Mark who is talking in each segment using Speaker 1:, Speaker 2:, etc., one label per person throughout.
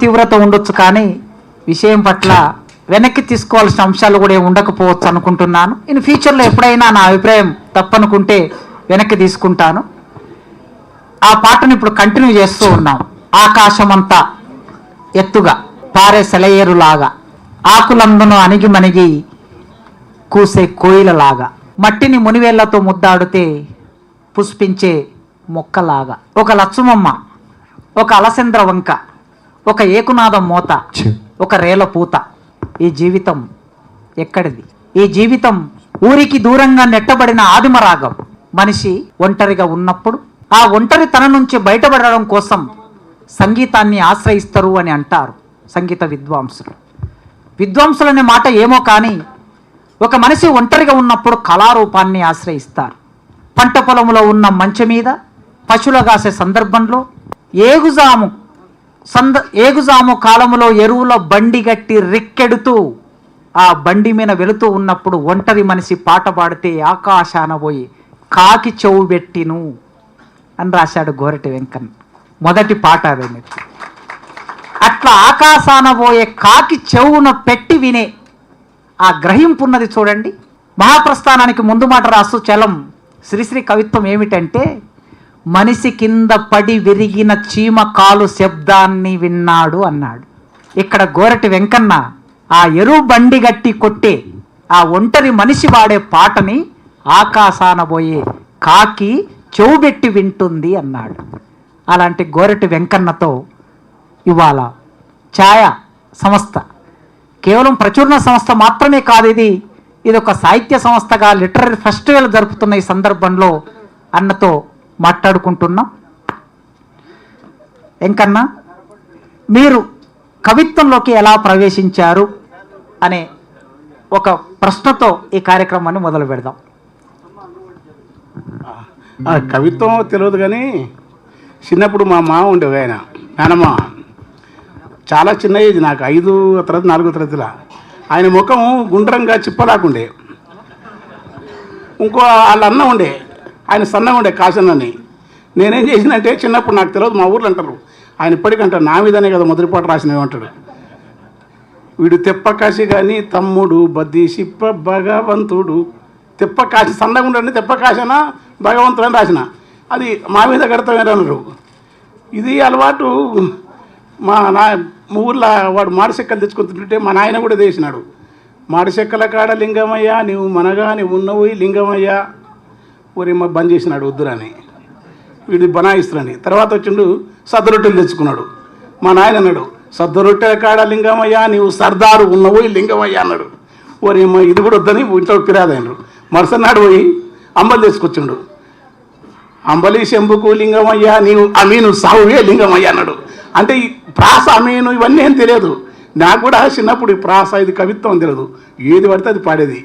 Speaker 1: తీవ్రత ఉండొచ్చు, కానీ విషయం పట్ల వెనక్కి తీసుకోవాల్సిన అంశాలు కూడా ఉండకపోవచ్చు అనుకుంటున్నాను. ఇన్ ఫ్యూచర్లో ఎప్పుడైనా నా అభిప్రాయం తప్పనుకుంటే వెనక్కి తీసుకుంటాను. ఆ పాటను ఇప్పుడు కంటిన్యూ చేస్తూ ఉన్నాం. ఆకాశమంతా ఎత్తుగా పారే సెలయేరులాగా, ఆకులందును అణిగి మణిగి కూసే కోయిలలాగా, మట్టిని మునివేళ్లతో ముద్దాడితే పుష్పించే మొక్కలాగా, ఒక లచ్చుమమ్మ, ఒక అలసంద్ర వంక, ఒక ఏకునాదం మోత, ఒక రేల పూత. ఈ జీవితం ఎక్కడిది? ఈ జీవితం ఊరికి దూరంగా నెట్టబడిన ఆదిమ రాగం. మనిషి ఒంటరిగా ఉన్నప్పుడు ఆ ఒంటరితన నుంచి బయటపడడం కోసం సంగీతాన్ని ఆశ్రయిస్తారు అని అంటారు సంగీత విద్వాంసులు. విద్వాంసులనే మాట ఏమో కానీ ఒక మనిషి ఒంటరిగా ఉన్నప్పుడు కళారూపాన్ని ఆశ్రయిస్తారు. పంట పొలంలో ఉన్న మంచె మీద పశువులు కాసే సందర్భంలో ఏగుజాము కాలంలో ఎరువుల బండి గట్టి రిక్కెడుతూ ఆ బండి మీద వెళుతూ ఉన్నప్పుడు ఒంటరి మనిషి పాట పాడితే ఆకాశాన పోయి కాకి చెవు పెట్టిను అని రాశాడు గోరటి వెంకన్న. మొదటి పాట అదే. అట్లా ఆకాశాన పోయే కాకి చెవున పెట్టి వినే ఆ గ్రహింపు ఉన్నది చూడండి. మహాప్రస్థానానికి ముందు మాట రాస్తూ చలం శ్రీశ్రీ కవిత్వం ఏమిటంటే, మనిషి కింద పడి విరిగిన చీమ కాలు శబ్దాన్ని విన్నాడు అన్నాడు. ఇక్కడ గోరటి వెంకన్న ఆ ఎరువు బండి గట్టి కొట్టే ఆ ఒంటరి మనిషి వాడే పాటని ఆకాశాన పోయే కాకి చెవుబెట్టి వింటుంది అన్నాడు. అలాంటి గోరటి వెంకన్నతో ఇవాళ ఛాయా సంస్థ కేవలం ప్రచురణ సంస్థ మాత్రమే కాదు, ఇది ఒక సాహిత్య సంస్థగా లిటరరీ ఫెస్టివల్ జరుపుతున్న ఈ సందర్భంలో అన్నతో మాట్లాడుకుంటున్నాం. వెంకన్న, మీరు కవిత్వంలోకి ఎలా ప్రవేశించారు అనే ఒక ప్రశ్నతో ఈ కార్యక్రమాన్ని మొదలు పెడదాం.
Speaker 2: కవిత్వం తెలియదు కానీ చిన్నప్పుడు మా మామ ఉండేవి, ఆయన నానమ్మ, చాలా చిన్న ఏజ్, నాకు 5వ తరగతి 4వ తరగతిలో. ఆయన ముఖం గుండ్రంగా చిప్పలాకుండే. ఇంకో వాళ్ళ అన్న ఉండే, ఆయన సన్నగా ఉండే, కాసన్నని. నేనేం చేసినంటే చిన్నప్పుడు నాకు తెలియదు, మా ఊర్లో అంటారు, ఆయన ఇప్పటికంటారు నా మీదనే కదా మొదటి పాట రాసినవి అంటాడు. వీడు తెప్పకాసి కానీ తమ్ముడు బద్ది సిప్ప భగవంతుడు, తెప్పకాసి సన్నగా ఉండండి, తెప్పకాసిన భగవంతుడు అని రాసిన. అది మా మీద కడతామని అన్నారు. ఇది అలవాటు మా ఊర్లో వాడు మాడిచెక్కలు తెచ్చుకుంటుంటే మా నాయన కూడా వేసినాడు. మాడిచెక్కల కాడ లింగమయ్య నువ్వు మనగాని ఉన్నవు లింగమయ్య ఊరి బంద్ చేసినాడు వద్దురని. వీడు బనాయిస్తున్నాడు. తర్వాత వచ్చిండు సద్ద రొట్టెలు తెచ్చుకున్నాడు. మా నాయన అన్నాడు, సద్ద రొట్టెల కాడ లింగమయ్య నీవు సర్దారు ఉన్నవు లింగమయ్య అన్నాడు. ఓరి ఇది కూడా వద్దని ఇంట్లో ఫిర్యాదైనరు. మరుసనాడు పోయి అంబలి తెచ్చుకొచ్చిండు. అంబలి శంభుకు లింగమయ్య నీవు అమీను సావువే లింగమయ్య అన్నాడు. అంటే ఈ ప్రాస అమీను ఇవన్నీ ఏం తెలియదు నాకు కూడా. చిన్నప్పుడు ఈ ప్రాస ఇది కవిత్వం తెలియదు. ఏది పడితే అది పాడేది,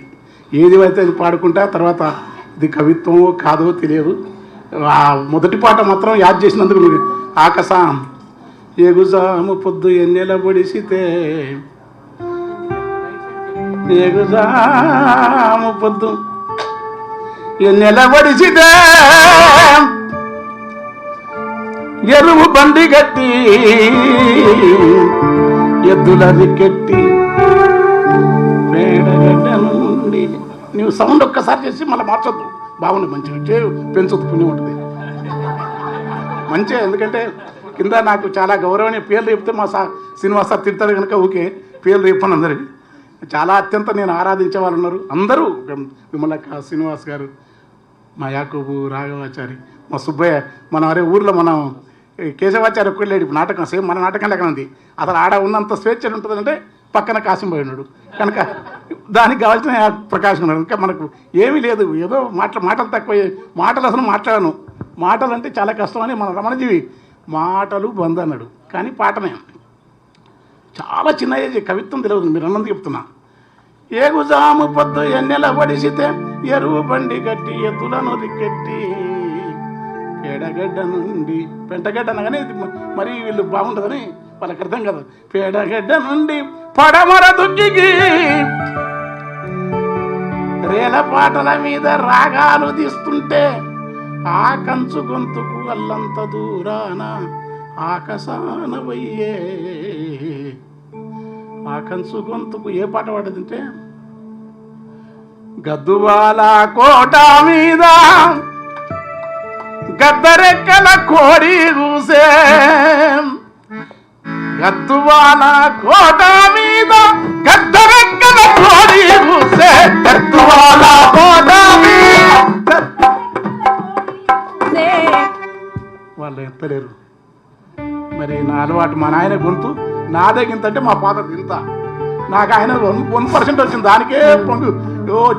Speaker 2: ఏది పడితే అది పాడుకుంటా. తర్వాత ఇది కవిత్వమో కాదో తెలియదు. ఆ మొదటి పాట మాత్రం యాద్ చేసినందుకు ఆకాశం ఎగుజాము పొద్దు ఎన్నెల పొడిసితే, ఎగుజాము పొద్దు ఎన్నెల పొడిసితే ఎరువు బండి గట్టి ఎద్దుల రికెట్టి పేడగడ్డ నుండి. నువ్వు సౌండ్ ఒక్కసారి చేసి మళ్ళీ మార్చొద్దు, బాగుంది, మంచిగా పెంచొద్దు, పుణ్యం ఉంటుంది మంచిగా. ఎందుకంటే కింద నాకు చాలా గౌరవనీయ పేర్లు చెప్తే మా శ్రీనివాస్ సార్ తిడతాడు కనుక ఊకే పేర్లు చెప్పాను అందరికి. చాలా అత్యంత నేను ఆరాధించే వాళ్ళు ఉన్నారు అందరూ. విమలక్క, శ్రీనివాస్ గారు, మా యాకూబు, రాఘవాచారి, మా సుబ్బయ్య. మనం అరే ఊర్లో మనం కేశవాచార్య ఒక్కడు లేడు. ఇప్పుడు నాటకం సేమ్ మన నాటకం లెక్క ఉంది. అసలు ఆడ ఉన్నంత స్వేచ్ఛ ఉంటుందంటే పక్కన కాసింపోయి ఉన్నాడు కనుక దానికి కావాల్సిన ప్రకాశం ఉన్నాడు. ఇంకా మనకు ఏమీ లేదు, ఏదో మాటలు తక్కువ, మాటలు అసలు మాట్లాడను. మాటలు అంటే చాలా కష్టం అని మన రమణజీవి మాటలు బంద్ అన్నాడు. కానీ పాటనే చాలా చిన్న ఏజ్, కవిత్వం తెలియదు. మీరు అన్నందుకు చెప్తున్నా. ఏగుజాము పొద్దు ఎన్నెల పడిసితే ఎరువు బండి గట్టి ఎద్దులను రికెట్టి పేడగడ్డ నుండి, పెంటగడ్డ అనగానే మరి వీళ్ళు బాగుంటుందని వాళ్ళకి అర్థం కదా. పేడగడ్డ నుండి పడమర దుక్కి రేల పాటల మీద రాగాలు తీస్తుంటే ఆ కంచు గొంతుకు అల్లంత దూరాన ఆకాశాన వయ్యే కంచు గొంతుకు ఏ పాట పాడదంటే గద్దువాల కోట మీద గద్దరెక్కల కోడి కూసే గద్దువాల కోట మీద గద్దరెక్కల కోడి కూసే గద్దువాల కోట మీద వాళ్ళు ఎత్తలేరు. మరి నా అలవాటు మా నాయన గొంతు నాదే గింతంటే మా ఫాదర్ ఇంత. నాకు ఆయన 1% వచ్చింది, దానికే పొంగు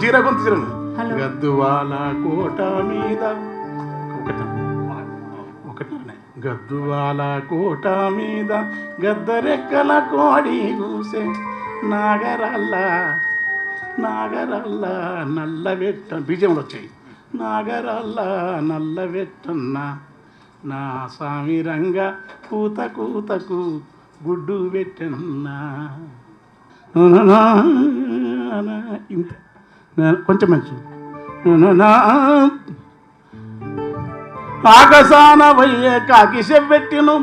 Speaker 2: జీర గొంతు చిరండి. గద్దువాల కోట మీద ఒకటే గద్దువాల కోట మీద గద్దరెక్కల కోడి కూసే నాగరల్లా నల్ల వెట్ట బీజంలో వచ్చాయి. నాగరల్లా నల్ల వెట్టన్న నా స్వామి రంగ కూతకు గుడ్డు పెట్టన్నా. ఇంత కొంచెం మంచి ఆకసాన వయ్యే కాకి చెవ్వెట్టిను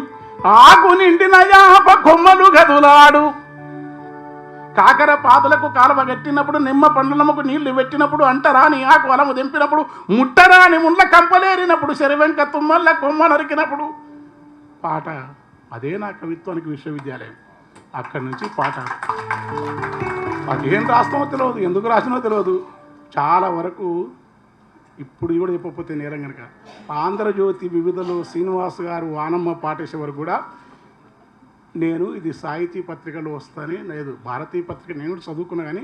Speaker 2: ఆకు నిండిన యాప కొమ్మలు గదులాడు. కాకర పాదులకు కాలువ కట్టినప్పుడు నిమ్మ పండ్లముకు నీళ్లు పెట్టినప్పుడు అంటరాని ఆకు అలము దింపినప్పుడు ముట్టరాని ముండ్ల కంపలేరినప్పుడు శరవెంక తుమ్మల్ల కొమ్మ నరికినప్పుడు పాట. అదే నా కవిత్వానికి విశ్వవిద్యాలయం. అక్కడి నుంచి పాట. అదేం రాస్తామో తెలియదు, ఎందుకు రాసినో తెలియదు. చాలా వరకు ఇప్పుడు కూడా చెప్పకపోతే నేరం కనుక ఆంధ్రజ్యోతి వివిధలో శ్రీనివాస్ గారు వానమ్మ పాటేసే వరకు కూడా నేను ఇది సాహితీ పత్రికలో వస్తానే లేదు, భారతీయ పత్రిక నేను కూడా చదువుకున్నా కానీ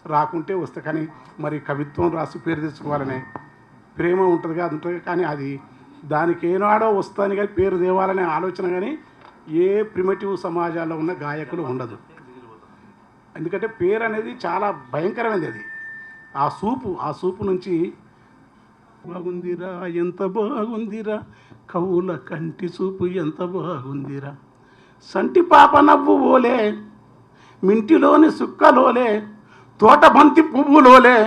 Speaker 2: రాకుంటే వస్తా. కానీ మరి కవిత్వం రాసి పేరు తెచ్చుకోవాలనే ప్రేమ ఉంటుంది, అది ఉంటుంది. కానీ అది దానికి ఏనాడో వస్తాను కానీ పేరు తేవాలనే ఆలోచన కానీ ఏ ప్రిమిటివ్ సమాజాల్లో ఉన్న గాయకులు ఉండదు. ఎందుకంటే పేరు అనేది చాలా భయంకరమైనది. అది ఆ సూపు నుంచి బాగుందిరా ఎంత బాగుందిరా కవుల కంటి చూపు ఎంత బాగుందిరా సంటి పాప నవ్వు ఓలే మింటిలోని సుక్కలోలే తోట బంతి పువ్వులోలే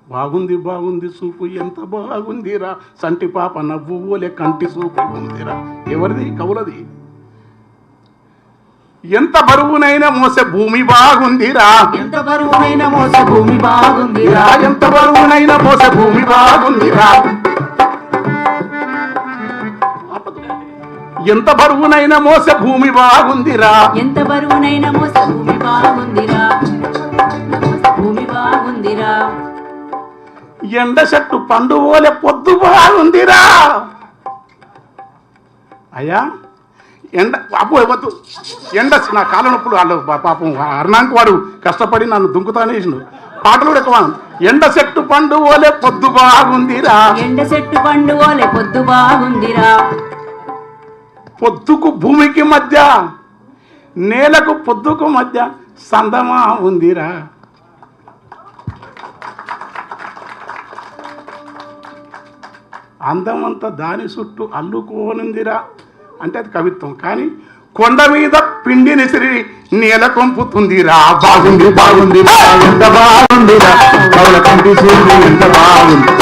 Speaker 2: బాగుంది చూపు ఎంత బాగుందిరా సంటి పాప నవ్వు ఓలే కంటి చూపు ఉందిరా. ఎవరిది? కవులది. ఎంత బరువునైనా మోసే భూమి బాగుందిరా ఎంత బరువునైనా మోసే భూమి బాగుందిరా ఎంత బరువునైనా మోసే భూమి బాగుందిరా ఎంత బరువునైనా మోసే భూమి బాగుందిరా ఎంత బరువునైనా మోసే భూమి బాగుందిరా భూమి బాగుందిరా ఎండ చెట్టు పండు ఓలే పొద్దు బాగుందిరా. అయ్యా ఎండ అప్పు ఇవ్వద్దు, ఎండ నా కాళ్ళ నొప్పులు వాళ్ళు పాపం అర్ణాంక్ వాడు కష్టపడి నన్ను దుంకుతానే వేసిండు. పాటలు కూడా ఎక్కువ. ఎండ చెట్టు పండు ఓలే పొద్దు బాగుందిరా ఎండ చెట్టు పండు ఓలే పొద్దు బాగుందిరా పొద్దుకు భూమికి మధ్య నేలకు పొద్దుకు మధ్య సందమా ఉందిరా. అందమంతా దాని చుట్టూ అల్లుకోనుందిరా అంటే అది కవిత్వం. కానీ కొండ మీద పిండిని సిరి నేల కొంపుతుందిరా. బాగుంది ఎంత బాగుందిరా కవుల కంటి చూపు ఎంత బాగుంది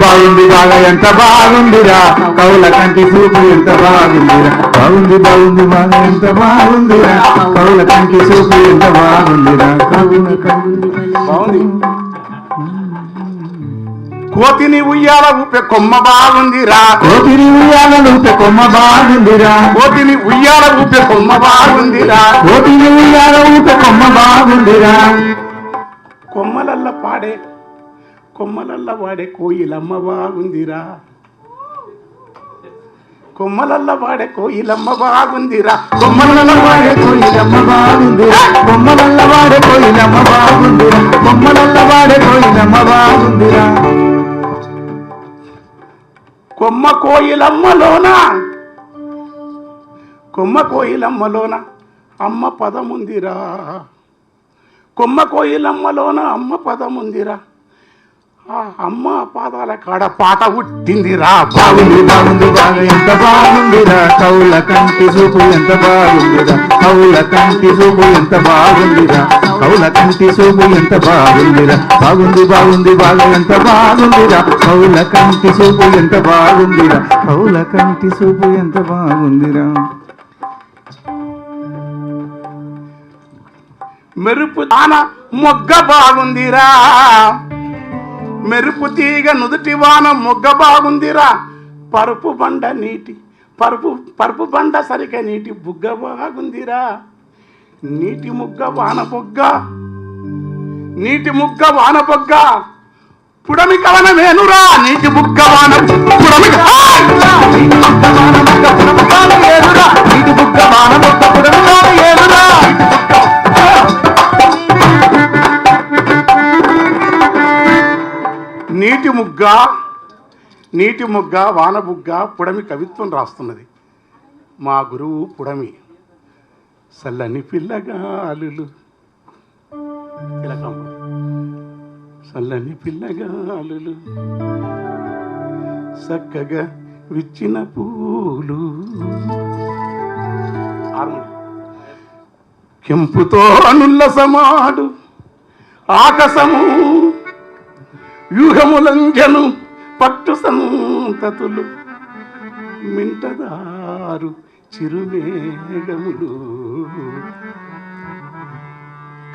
Speaker 2: బాగుంది బాగా ఎంత బాగుందిరా కవుల కంటి చూపు ఎంత బాగుందిరా బాగుంది బాగా ఎంత బాగుందిరా కవుల కంటి చూపు ఎంత బాగుందిరా. బాగుంది. కోతిని ఉయ్యాల ఊపే కొమ్మ బాగుందిరా కోతిని ఉయ్యాల ఊపే కొమ్మ బాగుందిరా కోతిని ఉయ్యాల ఊపే కొమ్మ బాగుందిరా కోతిని ఉయ్యాల ఊపే కొమ్మ బాగుందిరా. కొమ్మలల్ల పాడే కోయిలమ్మ బాగుందిరా కొమ్మలల్ల పాడే కోయిలమ్మ బాగుందిరా కొమ్మలల్ల పాడే కోయిలమ్మ బాగుందిరా కొమ్మలల్ల పాడే కోయిలమ్మ బాగుందిరా కొమ్మలల్ల పాడే కోయిలమ్మ బాగుందిరా. కొమ్మ కోయిలమ్మలోన అమ్మ పదముందిరా కొమ్మ కోయిలమ్మలోన అమ్మ పదముందిరా ఆ అమ్మ పాదాల కాడ పాట పుట్టిందిరా. బాగుంది బాగా ఎంత బాగుందిరా కవుల కంటి చూపు ఎంత బాగుందిరా కవుల కంటి చూపు ఎంత బాగుందిరా కవుల కంటి చూపు ఎంత బాగుందిరా బాగుంది బాగా ఎంత బాగుందిరా కవుల కంటి చూపు ఎంత బాగుందిరా కవుల కంటి చూపు ఎంత బాగుందిరా. మెరుపు వాన మొగ్గ బాగుందిరా, మెరుపు తీగ నుదుటి వాన మొగ్గ బాగుందిరా, పరుపు బండ నీటి పరుపు బండ సరిక నీటి బుగ్గ బాగుందిరా, నీటి ముగ్గ వాన బొగ్గ, నీటి ముగ్గ వాన బొగ్గ, పుడమి కవన వేనురా, నీటి బుగ్గ వాన పుడమి నీటి బుగ్గ వాన బొగ్గ, పుడమి కవన వేనురా, నీటి బుగ్గ వాన బొగ్గ, పుడమి కవన వేనురా. నీటి ముగ్గ వాన బుగ్గ పుడమి కవిత్వం రాస్తున్నది మా గురువు పుడమి. సల్లని పిల్లగాలులు తిలకం, సల్లని పిల్లగాలులు చక్కగా విచ్చిన పూలు, కెంపుతో అనుల్లసమాడు ఆకాశము, వ్యూహములంజను పట్టు సంతతులు, మింటదారు చిరుమేఘములు.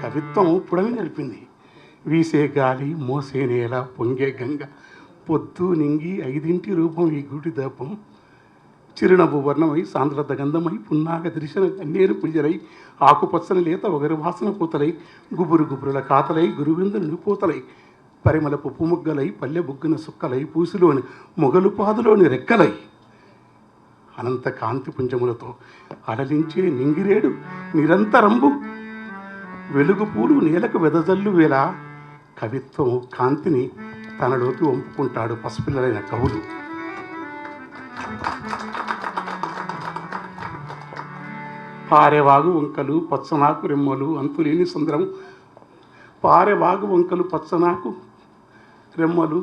Speaker 2: కవిత్వం పుడమి నడిపింది. వీసే గాలి, మోసే నేల, పొంగే గంగ, పొద్దు నింగి 5 రూపం ఈ గుడి దర్పం, చిరునవ్వు వర్ణమై సాంద్రత గంధమై పున్నాగ దృశన కన్నీరు పుంజరై, ఆకుపచ్చని లేత ఒకరి వాసన పూతలై, గుబురు గుబురుల కాతలై, గురువిందులు నిపోతలై, పరిమళపు పుముగ్గలై, పల్లె బుగ్గున సుక్కలై, పూసులోని మొగలు పాదులోని రెక్కలై, అనంత కాంతి పుంజములతో అలలించే నింగిరేడు నిరంతరంబు, వెలుగు పూలు నేలకు వెదజల్లు వేళ, కవిత్వం కాంతిని తనలోకి వంపుకుంటాడు పసిపిల్లలైన కవులు. పారెవాగు వంకలు పచ్చనాకు రెమ్మలు అంతులేని సుందరం, పారెవాగు వంకలు పచ్చనాకు రెమ్మలు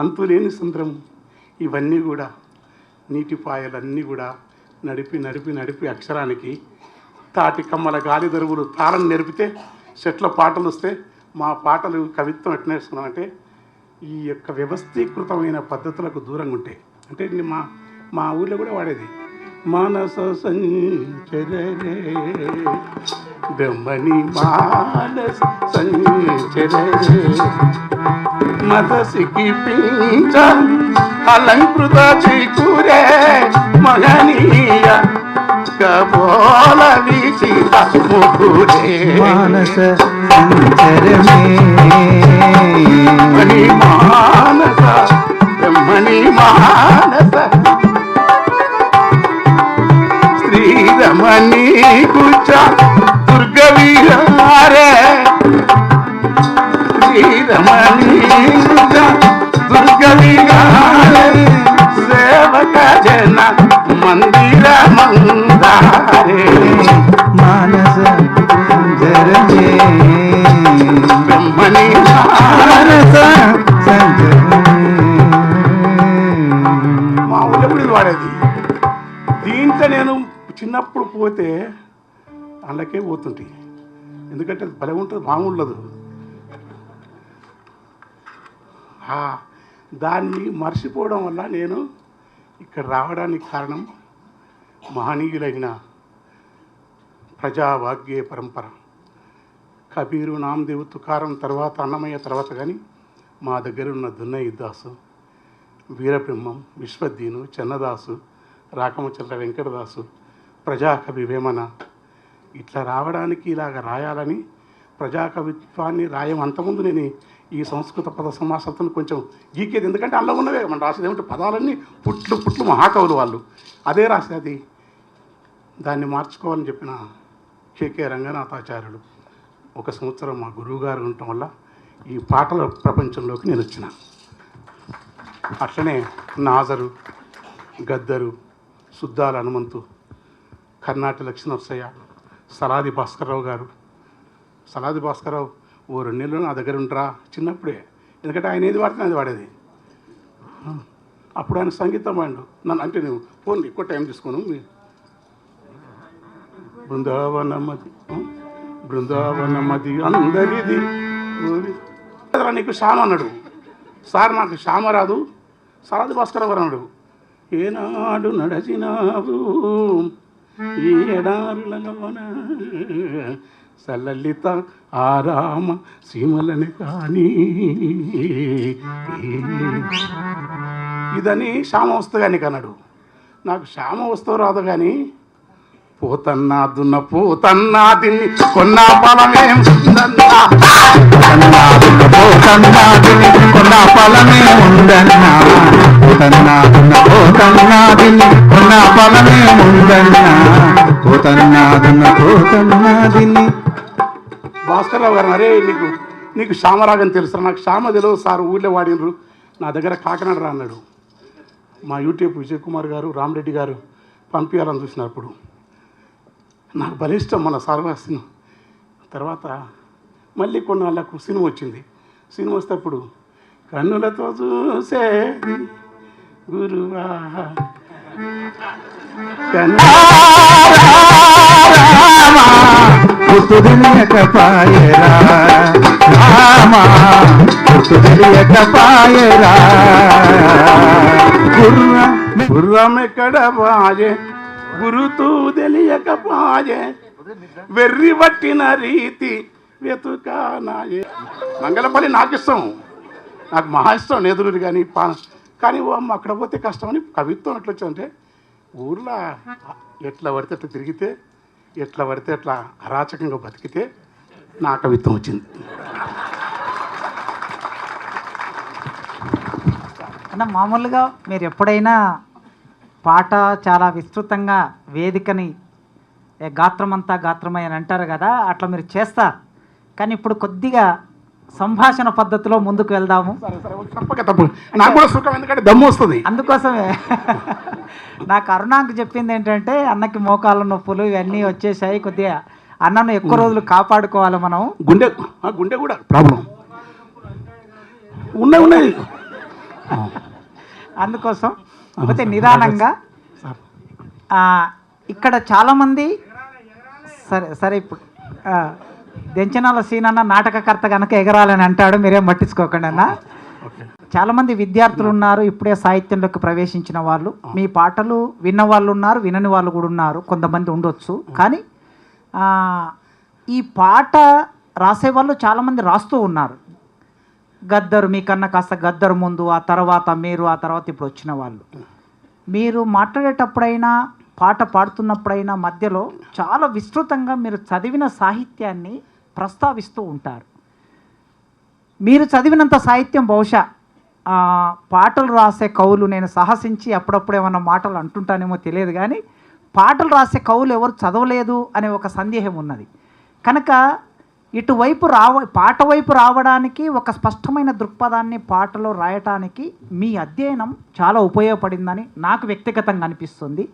Speaker 2: అంతులేని సుందరం, ఇవన్నీ కూడా నీటిపాయలన్నీ కూడా నడిపి నడిపి నడిపి అక్షరానికి తాటి కమ్మల గాలి దరువులు తాళం నేర్పితే చెట్ల పాటలు వస్తే మా పాటలు కవిత్వం ఎట్లా నేర్చుకున్నామంటే ఈ యొక్క వ్యవస్థీకృతమైన పద్ధతులకు దూరంగా ఉంటాయి. అంటే మా ఊళ్ళో కూడా వాడేది మానస సంచరే బ్రహ్మణి మానస సంచరే మదసికి పించ అలంకృత చికురే మహనీయ కబోల విచిత ముకురే
Speaker 3: మానస సంచరమే
Speaker 2: మణి మానస బ్రహ్మణి మానస శ్రీరమణి కుచ దుర్గ విహారే శ్రీరమణి కుచ దుర్గ విహారే సేవక జన మందిర మందారే
Speaker 3: మానస సంచరమే
Speaker 2: బ్రహ్మణి
Speaker 3: మానస సంచరమే.
Speaker 2: మా ఊళ్ళో కూడా ఇది వాడేది. దీంట్లో నేను చిన్నప్పుడు పోతే అందులోకే పోతుంటాయి, ఎందుకంటే అది భలే ఉంటుంది, మామూలదు. దాన్ని మర్చిపోవడం వల్ల నేను ఇక్కడ రావడానికి కారణం మహనీయులైన ప్రజావాగ్గే పరంపర. కబీరు, నామదేవు, తుకారం తర్వాత అన్నమయ్య తర్వాత కానీ మా దగ్గర ఉన్న దున్నయ్య దాసు, వీరబ్రహ్మం, విశ్వద్దీను, చెన్నదాసు, రాకమచంద్ర వెంకటదాసు, ప్రజాకవి వేమన, ఇట్లా రావడానికి ఇలాగ రాయాలని ప్రజాకవిత్వాన్ని రాయం. అంతకుముందు నేను ఈ సంస్కృత పద సమాసతను కొంచెం గీకేది, ఎందుకంటే అందులో ఉన్నవే మనం రాసేది ఏమంటే పదాలన్నీ పుట్లు పుట్లు మహాకవులు వాళ్ళు అదే రాసేది. దాన్ని మార్చుకోవాలని చెప్పిన కేకే రంగనాథాచార్యులు 1 సంవత్సరం మా గురువుగారు ఉండటం వల్ల ఈ పాటల ప్రపంచంలోకి నేను వచ్చిన. అట్లనే నాజరు, గద్దరు, సుద్దాల హనుమంతు, కర్ణాటి లక్ష్మణర్సయ్య, సలాది భాస్కర్రావు గారు. సలాది భాస్కర్రావు ఓ 2 నెలలు నా దగ్గర ఉంటారా చిన్నప్పుడే, ఎందుకంటే ఆయన ఏది వాడితే అది వాడేది. అప్పుడు ఆయన సంగీతం వాడు నన్ను, అంటే నేను ఫోన్ ఎక్కువ టైం తీసుకోను. బృందావనమది అందరిది నీకు శ్యామ అన్నాడు. సార్ నాకు శ్యామ రాదు, సలాది భాస్కర్రావు గారు అన్నాడు. ఏనాడు నడచినావు ఈ ఎడారులలోన సలలిత ఆరామ సీమలని కానీ ఇదని శ్యామ వస్తగాని కన్నాడు. నాకు శ్యామ వస్తువు రాదు కానీ పోతన్నా దున్న పోతన్నా తిని కొన్న ఫలమే ఉందన్నా,
Speaker 3: పోతన్నా దున్న పోతన్నా దిని కొన్న ఫలమే ఉందన్నా, పోతన్నా దున్న పోతన్నా దిని కొన్న ఫలమే ఉందన్నా, పోతన్నా దున్న పోతన్నా దిని.
Speaker 2: భాస్కర్రావు గారు, అరే నీకు శ్యామరాగం తెలుసు. నాకు శ్యామ తెలియదు సార్, ఊళ్ళో వాడినరు, నా దగ్గర కాకినాడ రా అన్నాడు. మా యూట్యూబ్ విజయ్ కుమార్ గారు, రామరెడ్డి గారు పంపించాలని చూసినప్పుడు నాకు బలిష్టం మన సార్వాసిన. తర్వాత మళ్ళీ కొన్నాళ్ళకు సినిమా వచ్చింది. సినిమా వస్తేప్పుడు కన్నులతో చూసేది గురువా
Speaker 3: గుర్తు తెలియకపాయరా రామా, గుర్తు తెలియకపాయరా
Speaker 2: గుర్రమెక్కడ బాజే గురుతూ తెలియకపాయే, వెర్రి పట్టిన రీతి వెతుకానాయే. మంగళపల్లి నాకు ఇష్టం, నాకు మహా ఇష్టం. నేదురుడు కానీ కానీ అక్కడ పోతే కష్టం అని కవిత్వం ఎట్లా వచ్చాయంటే ఊర్లో ఎట్లా పడితే అట్లా తిరిగితే, ఎట్లా పడితే అట్లా అరాచకంగా బతికితే నా కవిత్వం వచ్చింది.
Speaker 1: అన్న మామూలుగా మీరు ఎప్పుడైనా పాట చాలా విస్తృతంగా వేదికని గాత్రమంతా గాత్రమై అని అంటారు కదా, అట్లా మీరు చేస్తారు. కానీ ఇప్పుడు కొద్దిగా సంభాషణ పద్ధతిలో ముందుకు వెళ్దాము.
Speaker 2: తప్పక నాకు కూడా సుఖం, ఎందుకంటే దమ్ము వస్తుంది.
Speaker 1: అందుకోసమే నాకు అరుణాకు చెప్పింది ఏంటంటే అన్నకి మోకాళ్ళ నొప్పులు ఇవన్నీ వచ్చేసాయి, కొద్దిగా అన్నను ఎక్కువ రోజులు కాపాడుకోవాలి మనం.
Speaker 2: గుండె కూడా ప్రాబ్లం ఉన్నాయి.
Speaker 1: అందుకోసం కాకపోతే నిదానంగా ఇక్కడ చాలామంది సరే ఇప్పుడు దెంచనాల సీనన్న నాటకకర్త కనుక ఎగరాలని అంటాడు, మీరేం పట్టించుకోకండి అన్న. చాలామంది విద్యార్థులు ఉన్నారు, ఇప్పుడే సాహిత్యంలోకి ప్రవేశించిన వాళ్ళు. మీ పాటలు విన్న వాళ్ళు ఉన్నారు, వినని వాళ్ళు కూడా ఉన్నారు, కొంతమంది ఉండొచ్చు. కానీ ఈ పాట రాసేవాళ్ళు చాలామంది రాస్తూ ఉన్నారు. గద్దరు మీకన్నా కాస్త గద్దరు ముందు, ఆ తర్వాత మీరు, ఆ తర్వాత ఇప్పుడు వచ్చిన వాళ్ళు. మీరు మాట్లాడేటప్పుడైనా పాట పాడుతున్నప్పుడైనా మధ్యలో చాలా విస్తృతంగా మీరు చదివిన సాహిత్యాన్ని ప్రస్తావిస్తూ ఉంటారు. మీరు చదివినంత సాహిత్యం బహుశా పాటలు రాసే కవులు, నేను సాహసించి అప్పుడప్పుడు ఏమన్నా మాటలు అంటుంటానేమో తెలియదు, కానీ పాటలు రాసే కవులు ఎవరు చదవలేదు అనే ఒక సందేహం ఉన్నది. కనుక ఇటువైపు పాట వైపు రావడానికి, ఒక స్పష్టమైన దృక్పథాన్ని పాటలో రాయటానికి మీ అధ్యయనం చాలా ఉపయోగపడిందని నాకు వ్యక్తిగతంగా అనిపిస్తుంది.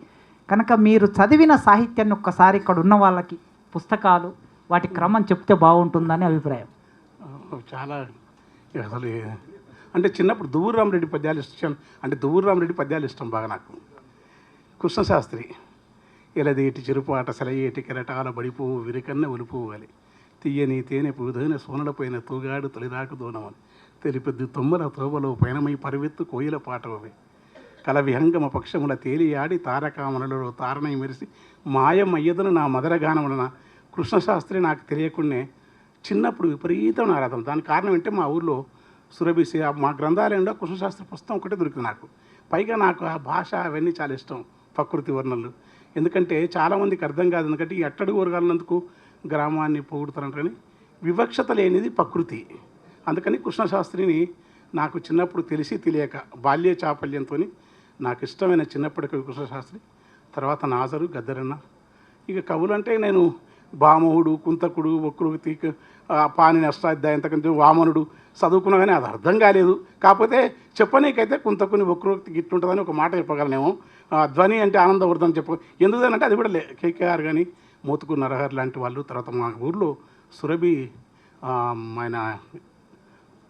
Speaker 1: కనుక మీరు చదివిన సాహిత్యాన్ని ఒక్కసారి ఇక్కడ ఉన్న వాళ్ళకి పుస్తకాలు, వాటి క్రమం చెప్తే బాగుంటుందని అభిప్రాయం.
Speaker 2: చాలా అసలు అంటే చిన్నప్పుడు దువ్వూరు రామరెడ్డి పద్యాలు ఇష్టం, అంటే దువ్వూరు రామరెడ్డి పద్యాలు ఇష్టం బాగా నాకు. కృష్ణశాస్త్రి ఎలదేటి చెరుపాట సెలయేటి కెరటాల బడిపోవు విరికన్న ఒలిపోవాలి, తీయని తేనె పూదైన సోనలపైన తూగాడు తొలిరాకు దూనమని తెలిపెద్దు తొమ్మల తోబలో పయనమై పరివెత్తు కోయిల పాటవే, కల విహంగమ పక్షముల తేలియాడి తారకామనలలో తారణై మెరిసి మాయమయ్యదను నా మదరగానమున. కృష్ణశాస్త్రి నాకు తెలియకుండానే చిన్నప్పుడు విపరీతం ఆరాధన. దానికి కారణం ఏంటంటే మా ఊళ్ళో సురభిసి మా గ్రంథాలయంలో కృష్ణశాస్త్రి పుస్తకం ఒకటే దొరికింది నాకు. పైగా నాకు ఆ భాష అవన్నీ చాలా ఇష్టం, ప్రకృతి వర్ణనలు. ఎందుకంటే చాలామందికి అర్థం కాదు, ఎందుకంటే ఈ అట్టడుగు వర్గాలందుకు గ్రామాన్ని పొగుడుతారంట, కానీ వివక్షత లేనిది ప్రకృతి. అందుకని కృష్ణశాస్త్రిని నాకు చిన్నప్పుడు తెలిసి తెలియక బాల్య చాపల్యంతో నాకు ఇష్టమైన చిన్నప్పటి కవి కృష్ణశాస్త్రి. తర్వాత నాజరు, గద్దరన్న. ఇక కవులు అంటే నేను భామహుడు, కుంతకుడు, వక్రవతి, పాణిని అష్టాధ్యాయం, ఇంతకంటే వామనుడు చదువుకున్నా కానీ అది అర్థం కాలేదు. కాకపోతే చెప్పనీకైతే కుంతకుని వక్రవక్తి గిట్టుంటుందని ఒక మాట చెప్పగలనేమో. ధ్వని అంటే ఆనందవర్ధన్ ఎందుకంటే అది కూడా కేకేఆర్ కానీ మోతుకు నరహర్ లాంటి వాళ్ళు. తర్వాత మా ఊర్లో సురభి ఆయన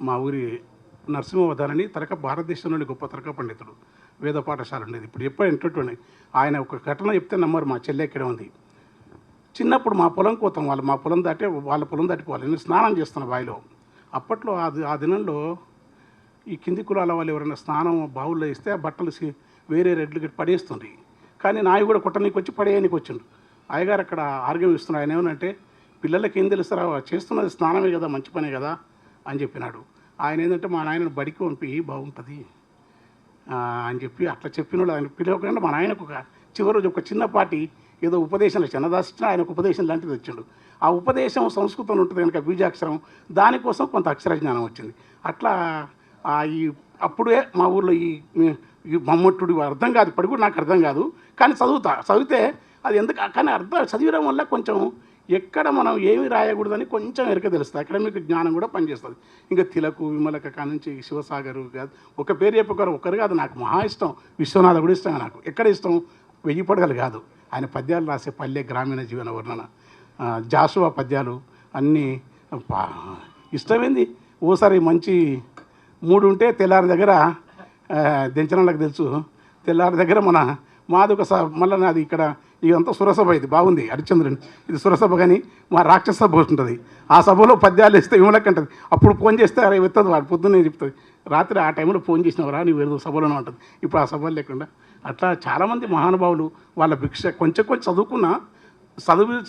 Speaker 2: మా ఊరి నరసింహవధానని భారతదేశంలోని గొప్ప తరక పండితుడు, వేద పాఠశాల ఉండేది. ఇప్పుడు ఎప్పుడు ఎంటటువంటి ఆయన ఒక ఘటన చెప్తే నమ్మరు. మా చెల్లె ఎక్కడ ఉంది, చిన్నప్పుడు మా పొలం కోతాం, మా పొలం దాటే వాళ్ళ పొలం దాటిపోవాలి. నేను స్నానం చేస్తాను బావిలో. అప్పట్లో ఆ దినంలో ఈ కింది కులాల వాళ్ళు ఎవరైనా స్నానం బావుల్లో ఇస్తే ఆ బట్టలు వేరే రెడ్లు పడేస్తుంది. కానీ నాయి కూడా కొట్టనీకి వచ్చి పడేయనికి వచ్చిండు. అయ్యగారు అక్కడ ఆర్గ్యం ఇస్తున్నారు. ఆయన ఏమనంటే పిల్లలకి ఏం తెలుస్తారా, చేస్తున్నది స్నానమే కదా, మంచి పనే కదా అని చెప్పినాడు. ఆయన ఏంటంటే మా నాయనను బడికి పంపి బాగుంటుంది అని చెప్పి అట్లా చెప్పిన వాళ్ళు ఆయన పిల్లలకంటే మా నాయనకు ఒక చివరి రోజు ఒక చిన్నపాటి ఏదో ఉపదేశంలో చిన్నదాసిన ఆయనకు ఉపదేశం లాంటిది వచ్చిండు. ఆ ఉపదేశం సంస్కృతంలో ఉంటుంది కనుక బీజాక్షరం, దానికోసం కొంత అక్షర జ్ఞానం వచ్చింది. అట్లా ఈ అప్పుడే మా ఊర్లో ఈ మమ్మట్టుడు అర్థం కాదు, ఇప్పటికి కూడా నాకు అర్థం కాదు, కానీ చదివితే అది ఎందుకు, కానీ అర్థం చదివడం వల్ల కొంచెం ఎక్కడ మనం ఏమి రాయకూడదని కొంచెం ఎరక తెలుస్తుంది, అకాడమిక్ జ్ఞానం కూడా పనిచేస్తుంది. ఇంకా తిలకు విమలక కానుంచి శివసాగరు కాదు, ఒక పేరు చెప్పకరు ఒకరు కాదు, నాకు మహా ఇష్టం. విశ్వనాథ కూడా ఇష్టం నాకు. ఎక్కడ ఇష్టం, 1000 పడగలు కాదు, ఆయన పద్యాలు రాసే పల్లె గ్రామీణ జీవన వర్ణన, జాషువా పద్యాలు అన్నీ ఇష్టమైంది. ఓసారి మంచి మూడు ఉంటే తెల్లారి దగ్గర దించడానికి తెలుసు, తెల్లారి దగ్గర మాది ఒక మళ్ళీ నాది ఇక్కడ ఇదంతా సురసభ, ఇది బాగుంది హరిశ్చంద్రుని, ఇది సురసభ కానీ మా రాక్షస సభ ఉంటుంది. ఆ సభలో పద్యాలు ఇస్తే విమలకంటది. అప్పుడు ఫోన్ చేస్తే అరే ఎత్తదు, వాడు పొద్దున్నే చెప్తుంది. రాత్రి ఆ టైంలో ఫోన్ చేసినవరా నీవు ఏదో సభలోనే ఉంటుంది. ఇప్పుడు ఆ సభలు లేకుండా అట్లా చాలామంది మహానుభావులు వాళ్ళ భిక్ష కొంచెం చదువుకున్న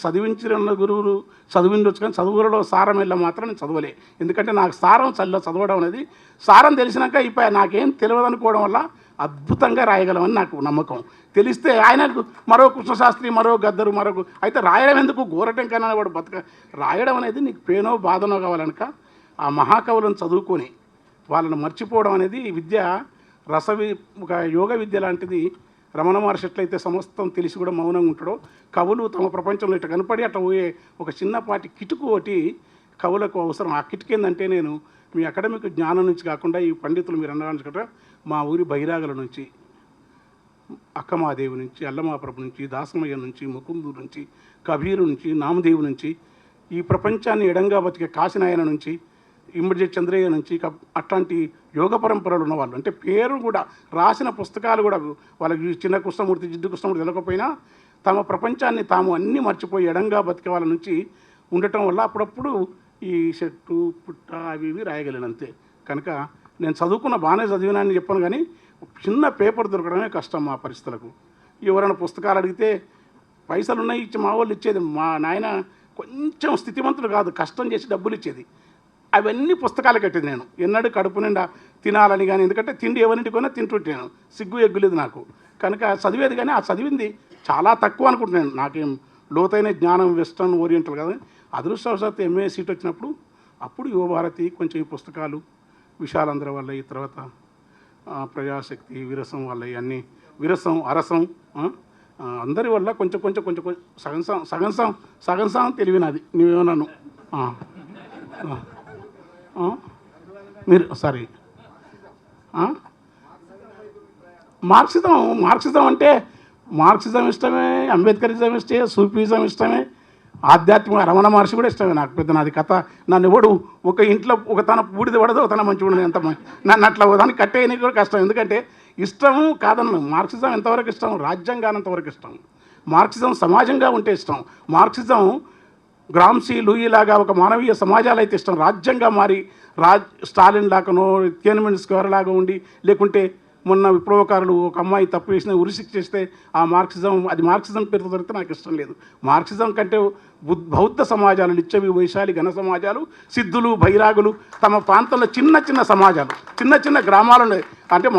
Speaker 2: చదివించిన గురువులు చదివిండొచ్చు, కానీ చదువులలో సారం వెళ్ళ మాత్రం నేను చదవలే. ఎందుకంటే నాకు సారం చదవడం అనేది, సారం తెలిసినాక ఇప్పుడు నాకేం తెలియదు అనుకోవడం వల్ల అద్భుతంగా రాయగలమని నాకు నమ్మకం. తెలిస్తే ఆయనకు మరో కృష్ణశాస్త్రి, మరో గద్దరు, అయితే రాయడం ఎందుకు, గోరటంకైనా వాడు రాయడం అనేది నీకు పేనో బాధనో కావాలనుక ఆ మహాకవులను చదువుకొని వాళ్ళని మర్చిపోవడం అనేది విద్య ఒక యోగ విద్య లాంటిది. రమణ మహర్షి ఎట్లయితే సమస్తం తెలిసి కూడా మౌనంగా ఉంటాడో, కవులు తమ ప్రపంచంలో ఇట్లా కనపడి అట్లా పోయే ఒక చిన్నపాటి కిటుకు ఒకటి కవులకు అవసరం. ఆ కిటుకు ఏంటంటే, నేను మీ అకాడమిక్ జ్ఞానం నుంచి కాకుండా ఈ పండితులు మీరు అన్నమాట మా ఊరి బైరాగల నుంచి, అక్కమాదేవి నుంచి, అల్లమాప్రభు నుంచి, దాసమయ్య నుంచి, ముకుందు నుంచి, కబీరు నుంచి, నామదేవు నుంచి, ఈ ప్రపంచాన్ని ఎడంగా బతికే కాశీనాయన నుంచి, ఇమ్మడి చంద్రయ్య నుంచి, అట్లాంటి యోగ పరంపరలు ఉన్నవాళ్ళు, అంటే పేరు కూడా రాసిన పుస్తకాలు కూడా వాళ్ళకి చిన్న కృష్ణమూర్తి, జిడ్డు కృష్ణమూర్తి తెలకపోయినా తమ ప్రపంచాన్ని తాము అన్నీ మర్చిపోయి ఎడంగా బతికే వాళ్ళ నుంచి ఉండటం వల్ల అప్పుడప్పుడు ఈ చెట్టు పుట్ట అవి ఇవి రాయగలిగినంతే. కనుక నేను చదువుకున్న బాగానే చదివినాన్ని చెప్పాను, కానీ చిన్న పేపర్ దొరకడమే కష్టం మా పరిస్థితులకు. ఎవరైనా పుస్తకాలు అడిగితే పైసలు ఉన్నాయి ఇచ్చి మా వాళ్ళు ఇచ్చేది. మా నాయన కొంచెం స్థితిమంతులు కాదు, కష్టం చేసి డబ్బులు ఇచ్చేది. అవన్నీ పుస్తకాలు కట్టేది. నేను ఎన్నడూ కడుపు నిండా తినాలని కానీ, ఎందుకంటే తిండి ఎవరింటికైనా తింటుంటాను, సిగ్గు ఎగ్గులేదు నాకు. కనుక చదివేది, కానీ ఆ చదివింది చాలా తక్కువ అనుకుంటున్నాను. నాకేం లోతైన జ్ఞానం వెస్టర్న్ ఓరియంటల్ కాదు. అదృష్టవశాత్తు ఎంఏ సీట్ వచ్చినప్పుడు అప్పుడు యువభారతి, కొంచెం ఈ పుస్తకాలు విశాలంధ్ర వల్ల, ఈ తర్వాత ప్రజాశక్తి, విరసం వల్ల, ఇవన్నీ విరసం అరసం అందరి వల్ల కొంచెం సగం తెలివినది. నువ్వేమన్నాను మీరు సారీ మార్క్సిజం అంటే మార్క్సిజం ఇష్టమే, అంబేద్కరిజం ఇష్టమే, సూఫీజం ఇష్టమే, ఆధ్యాత్మిక రమణ మహర్షి కూడా ఇష్టమే. నాకు పెద్ద నాది కథ, నన్ను ఎవడు ఒక ఇంట్లో ఒక తన బూడిద పడదు, ఒక తన మంచి ఉండదు, ఎంత నన్ను అట్లా దాన్ని కట్టేయడానికి కూడా కష్టం. ఎందుకంటే ఇష్టము కాదన్ను. మార్క్సిజం ఎంతవరకు ఇష్టం, రాజ్యాంగానంతవరకు ఇష్టం. మార్క్సిజం సమాజంగా ఉంటే ఇష్టం. మార్క్సిజం గ్రామ్సీ, లూయి లాగా ఒక మానవీయ సమాజాలు అయితే ఇష్టం. రాజ్యంగా మారి స్టాలిన్ లాగానో, తియనమెన్ స్క్వేర్ లాగా ఉండి, లేకుంటే మొన్న విప్లవకారులు ఒక అమ్మాయి తప్పు చేసిన ఉరిశిక్ష చేస్తే ఆ మార్క్సిజం, అది మార్క్సిజం పేరుతో దొరికితే నాకు ఇష్టం లేదు. మార్క్సిజం కంటే బౌద్ధ సమాజాలు, లిచ్చవి, వైశాలి, ఘన సమాజాలు, సిద్ధులు, బైరాగులు, తమ ప్రాంతంలో చిన్న సమాజాలు, చిన్న గ్రామాలు ఉన్నాయి. అంటే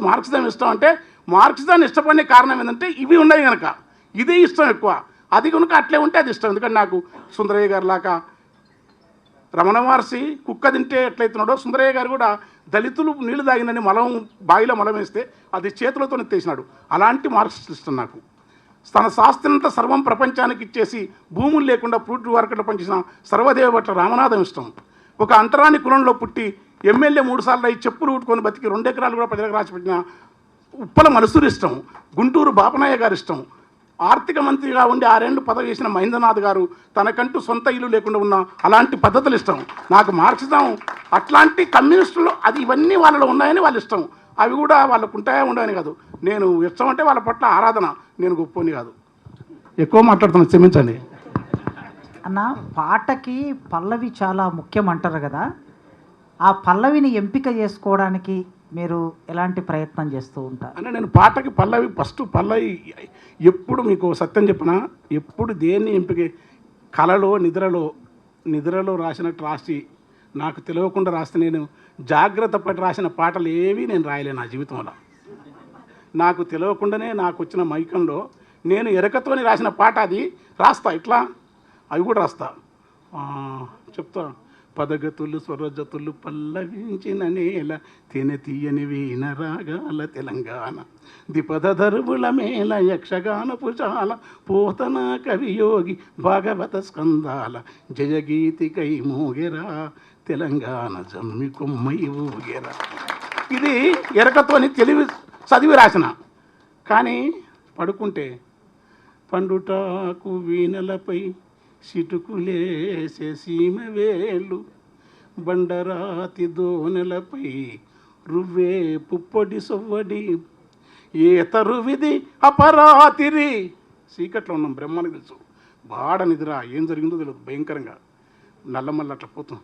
Speaker 2: మార్క్సిజం ఇష్టం. అంటే మార్క్సిజాన్ని ఇష్టపడే కారణం ఏంటంటే ఇవి ఉన్నాయి కనుక, ఇదే ఇష్టం ఎక్కువ. అది కనుక అట్లే ఉంటే అది ఇష్టం. ఎందుకంటే నాకు సుందరయ్య గారు లాగా, రమణ మహర్షి కుక్క తింటే ఎట్లయితున్నాడో, సుందరయ్య గారు కూడా దళితులు నీళ్లు తాగినని బావిలో మలం వేస్తే అది చేతులతో ఎత్తేసినాడు. అలాంటి మార్క్సిస్ట్ ఇష్టం నాకు. తన శాస్త్రంతా సర్వం ప్రపంచానికి ఇచ్చేసి భూములు లేకుండా ఫ్రూట్ మార్కెట్లో పనిచేసిన సర్వదేవ భట్ల రామనాథం ఇష్టం. ఒక అంటరాని కులంలో పుట్టి ఎమ్మెల్యే 3 సార్లు అయి చెప్పులు ఉట్టుకొని బతికి 2 ఎకరాలు కూడా ప్రజలకు రాసిపెట్టిన ఉప్పల మనుసూరు ఇష్టం. గుంటూరు బాపనాయ గారు ఇష్టం. ఆర్థిక మంత్రిగా ఉండి 6 ఏళ్ళు పదవి చేసిన మహేంద్రనాథ్ గారు తనకంటూ సొంత ఇల్లు లేకుండా ఉన్న అలాంటి పద్ధతులు ఇష్టం నాకు. మార్క్సిజం అట్లాంటి కమ్యూనిస్టులు అది ఇవన్నీ వాళ్ళలో ఉన్నాయని వాళ్ళు ఇష్టం. అవి కూడా వాళ్ళకు ఉంటాయా ఉండవని కాదు. నేను ఇష్టం అంటే వాళ్ళ పట్ల ఆరాధన, నేను గొప్పని కాదు. ఎక్కువ మాట్లాడుతున్నాను, క్షమించండి
Speaker 1: అన్న. పాటకి పల్లవి చాలా ముఖ్యం అంటారు కదా, ఆ పల్లవిని ఎంపిక చేసుకోవడానికి మీరు ఎలాంటి ప్రయత్నం చేస్తూ ఉంటారు?
Speaker 2: అంటే నేను పాటకి పల్లవి ఫస్ట్ పల్లవి ఎప్పుడు మీకు సత్యం చెప్పిన ఎప్పుడు దేన్ని ఎంపిక కళలో నిద్రలో రాసినట్టు రాసి నాకు తెలియకుండా రాస్తే నేను జాగ్రత్త పడి రాసిన పాటలు ఏవి నేను రాయలేను నా జీవితంలో. నాకు తెలియకుండానే నాకు వచ్చిన మైకంలో నేను ఎరకతోని రాసిన పాట అది రాస్తా. ఇట్లా అవి కూడా రాస్తా. చెప్తా. పదగతులు స్వరజతులు పల్లవించిన నేల తీయని వీణ రాగాల తెలంగాణ దిపద దరువుల మేళ యక్షగాన పుజాల పోతన కవియోగి భాగవత స్కందాల జయగీతికై మోగెరా తెలంగాణ జమ్మి కొమ్మై ఊగెరా. ఇది ఎరకతోని తెలివి చదివి రాసిన. కానీ పడుకుంటే పండుటాకు వీణలపై సిటుకులేసే సీమ వేళ్ళు బండరాతి దోనెలపై రువ్వే పుప్పొడి సొవ్వడి ఏ తరువిది అపరాతిరి. చీకట్లో ఉన్నాం, బ్రహ్మానికి తెలుసు. బాడ నిద్ర ఏం జరిగిందో తెలియదు, భయంకరంగా నల్లమల్ల అట్లా పోతాం.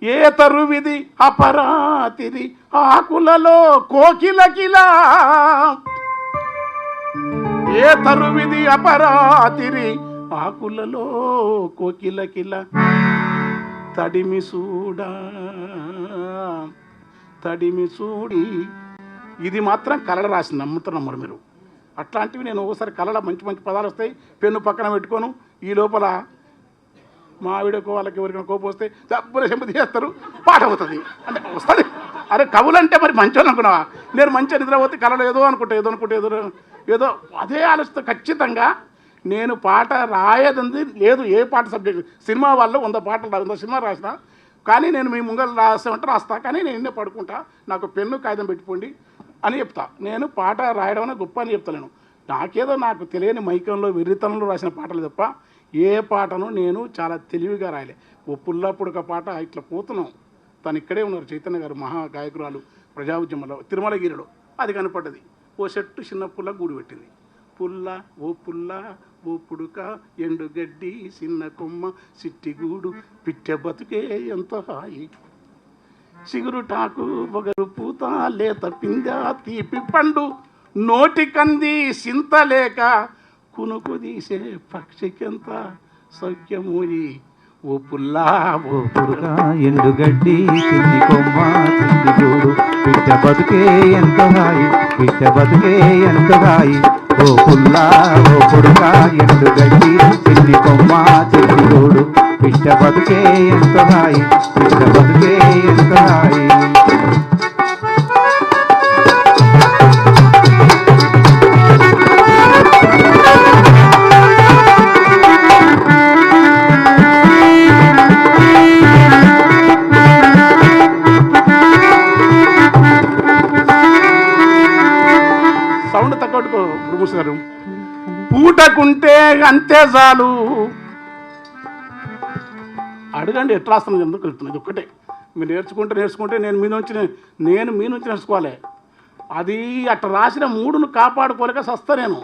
Speaker 2: ఏ తరువిది అపరాతిరి ఆకులలో కోకిలకిలా ఏ తరువిది అపరాతిరి ఆకులలో కోకిలకిల తడిమి చూడి. ఇది మాత్రం కళలు రాసి నమ్ముతున్నారు మీరు. అట్లాంటివి నేను ఒకసారి కళలో మంచి మంచి పదాలు వస్తాయి, పెన్ను పక్కన పెట్టుకోను. ఈ లోపల మా ఆవిడకు వాళ్ళకి ఎవరికైనా కోపం వస్తే డబ్బులు సెంపతి చేస్తారు, పాట అవుతుంది అంటే వస్తుంది. అరే కవులంటే మరి మంచోళ్ళు అనుకున్నావా? నేను మంచిగా నిద్రపోతే కళలో ఏదో ఏదో అదే ఆలోచిస్తే ఖచ్చితంగా నేను పాట రాయేదంది లేదు. ఏ పాట సబ్జెక్ట్ సినిమా వాళ్ళు 100 పాటలు 100 సినిమా రాసిన, కానీ నేను మీ ముంగలు రాసామంటే రాస్తా, కానీ నేను ఎన్నే పడుకుంటా, నాకు పెన్ను కాగితం పెట్టుకోండి అని చెప్తా. నేను పాట రాయడం అనేది గొప్ప అని చెప్తాను. నాకేదో నాకు తెలియని మైకంలో వెర్రితనంలో రాసిన పాటలు తప్ప ఏ పాటను నేను చాలా తెలివిగా రాయలే. ఓ పుల్లప్పుడుక పాట ఇట్లా పోతున్నాం, తను ఇక్కడే ఉన్నారు చైతన్య గారు, మహా గాయకురాలు, ప్రజా ఉద్యమంలో తిరుమలగిరిలో. అది కనపడ్డది. ఓ చెట్టు చిన్న పుల్ల గూడు పెట్టింది. పుల్ల ఓ పుడుక ఎండుగడ్డి చిన్న కొమ్మ సిట్టిగూడు పిట్టె బతుకే ఎంత హాయి చిగురుటాకు పొగరు పూత లేత పింద తీపి పండు నోటి కంది సింతలేక కునుకు తీసే పక్షికెంత సౌఖ్యమూయి. ఓ పుల్లా
Speaker 3: ఓ పురుక ఎండుగడ్డి చిన్ని కొమ్మ చిట్టిగూడు పిట్ట బతుకే ఎంత హాయి ఎంత హాయి. ఓ పుల్లా ఓ పురుక ఎండుగడ్డి చిన్ని కొమ్మ చిట్టిగూడు పిట్ట బతుకే ఎంత హాయి ఎంత హాయి.
Speaker 2: సౌండ్ తగ్గట్టుకో ప్రమోస్ గారు. పూటకుంటే అంతే చాలు. అడగండి ఎట్లా రాస్తాను, ఎందుకు వెళ్తున్నాను. ఇది ఒక్కటే మీరు నేర్చుకుంటే నేను మీ నుంచి నేర్చుకోవాలి. అది అట్లా రాసిన మూడును కాపాడుకోలేక సస్తా నేను.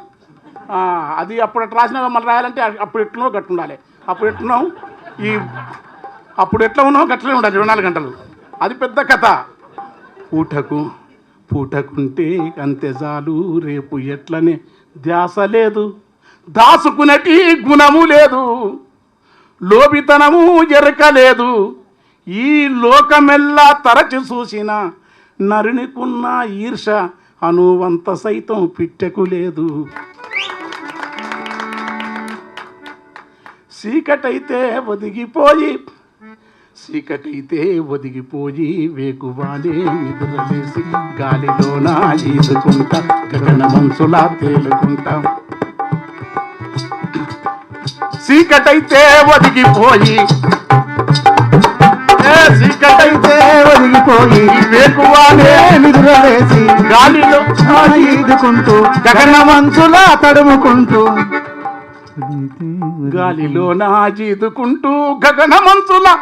Speaker 2: అది అప్పుడు అట్లా రాసినా మళ్ళీ రాయాలంటే అప్పుడు ఎట్లనో గట్టు ఉండాలి. అప్పుడు ఎట్లా ఉన్నావు గట్లనే ఉండాలి 24 గంటలు. అది పెద్ద కథ. పూటకుంటే అంతే చాలు, రేపు ఎట్లనే ధ్యాస లేదు, దాసుకునేటి గుణము లేదు, లోబితనము ఎరకలేదు, ఈ లోకమెల్లా తరచి చూసిన నరునికున్న ఈర్ష అనువంత సైతం పిట్టెకు లేదు. చీకటైతే ఒదిగిపోయి వేకువానే నిద్రలేసి గాలిలోన ఈదుకుంటా గగన మనసులా తేలుకుంటా. చీకటైతే ఒదిగిపోయి వేకువానే నిద్రలేసి గాలిలో ఈదుకుంటూ గగన మనసులా తడుముకుంటూ గాలిలోన ఈదుకుంటూ గగన మనసులా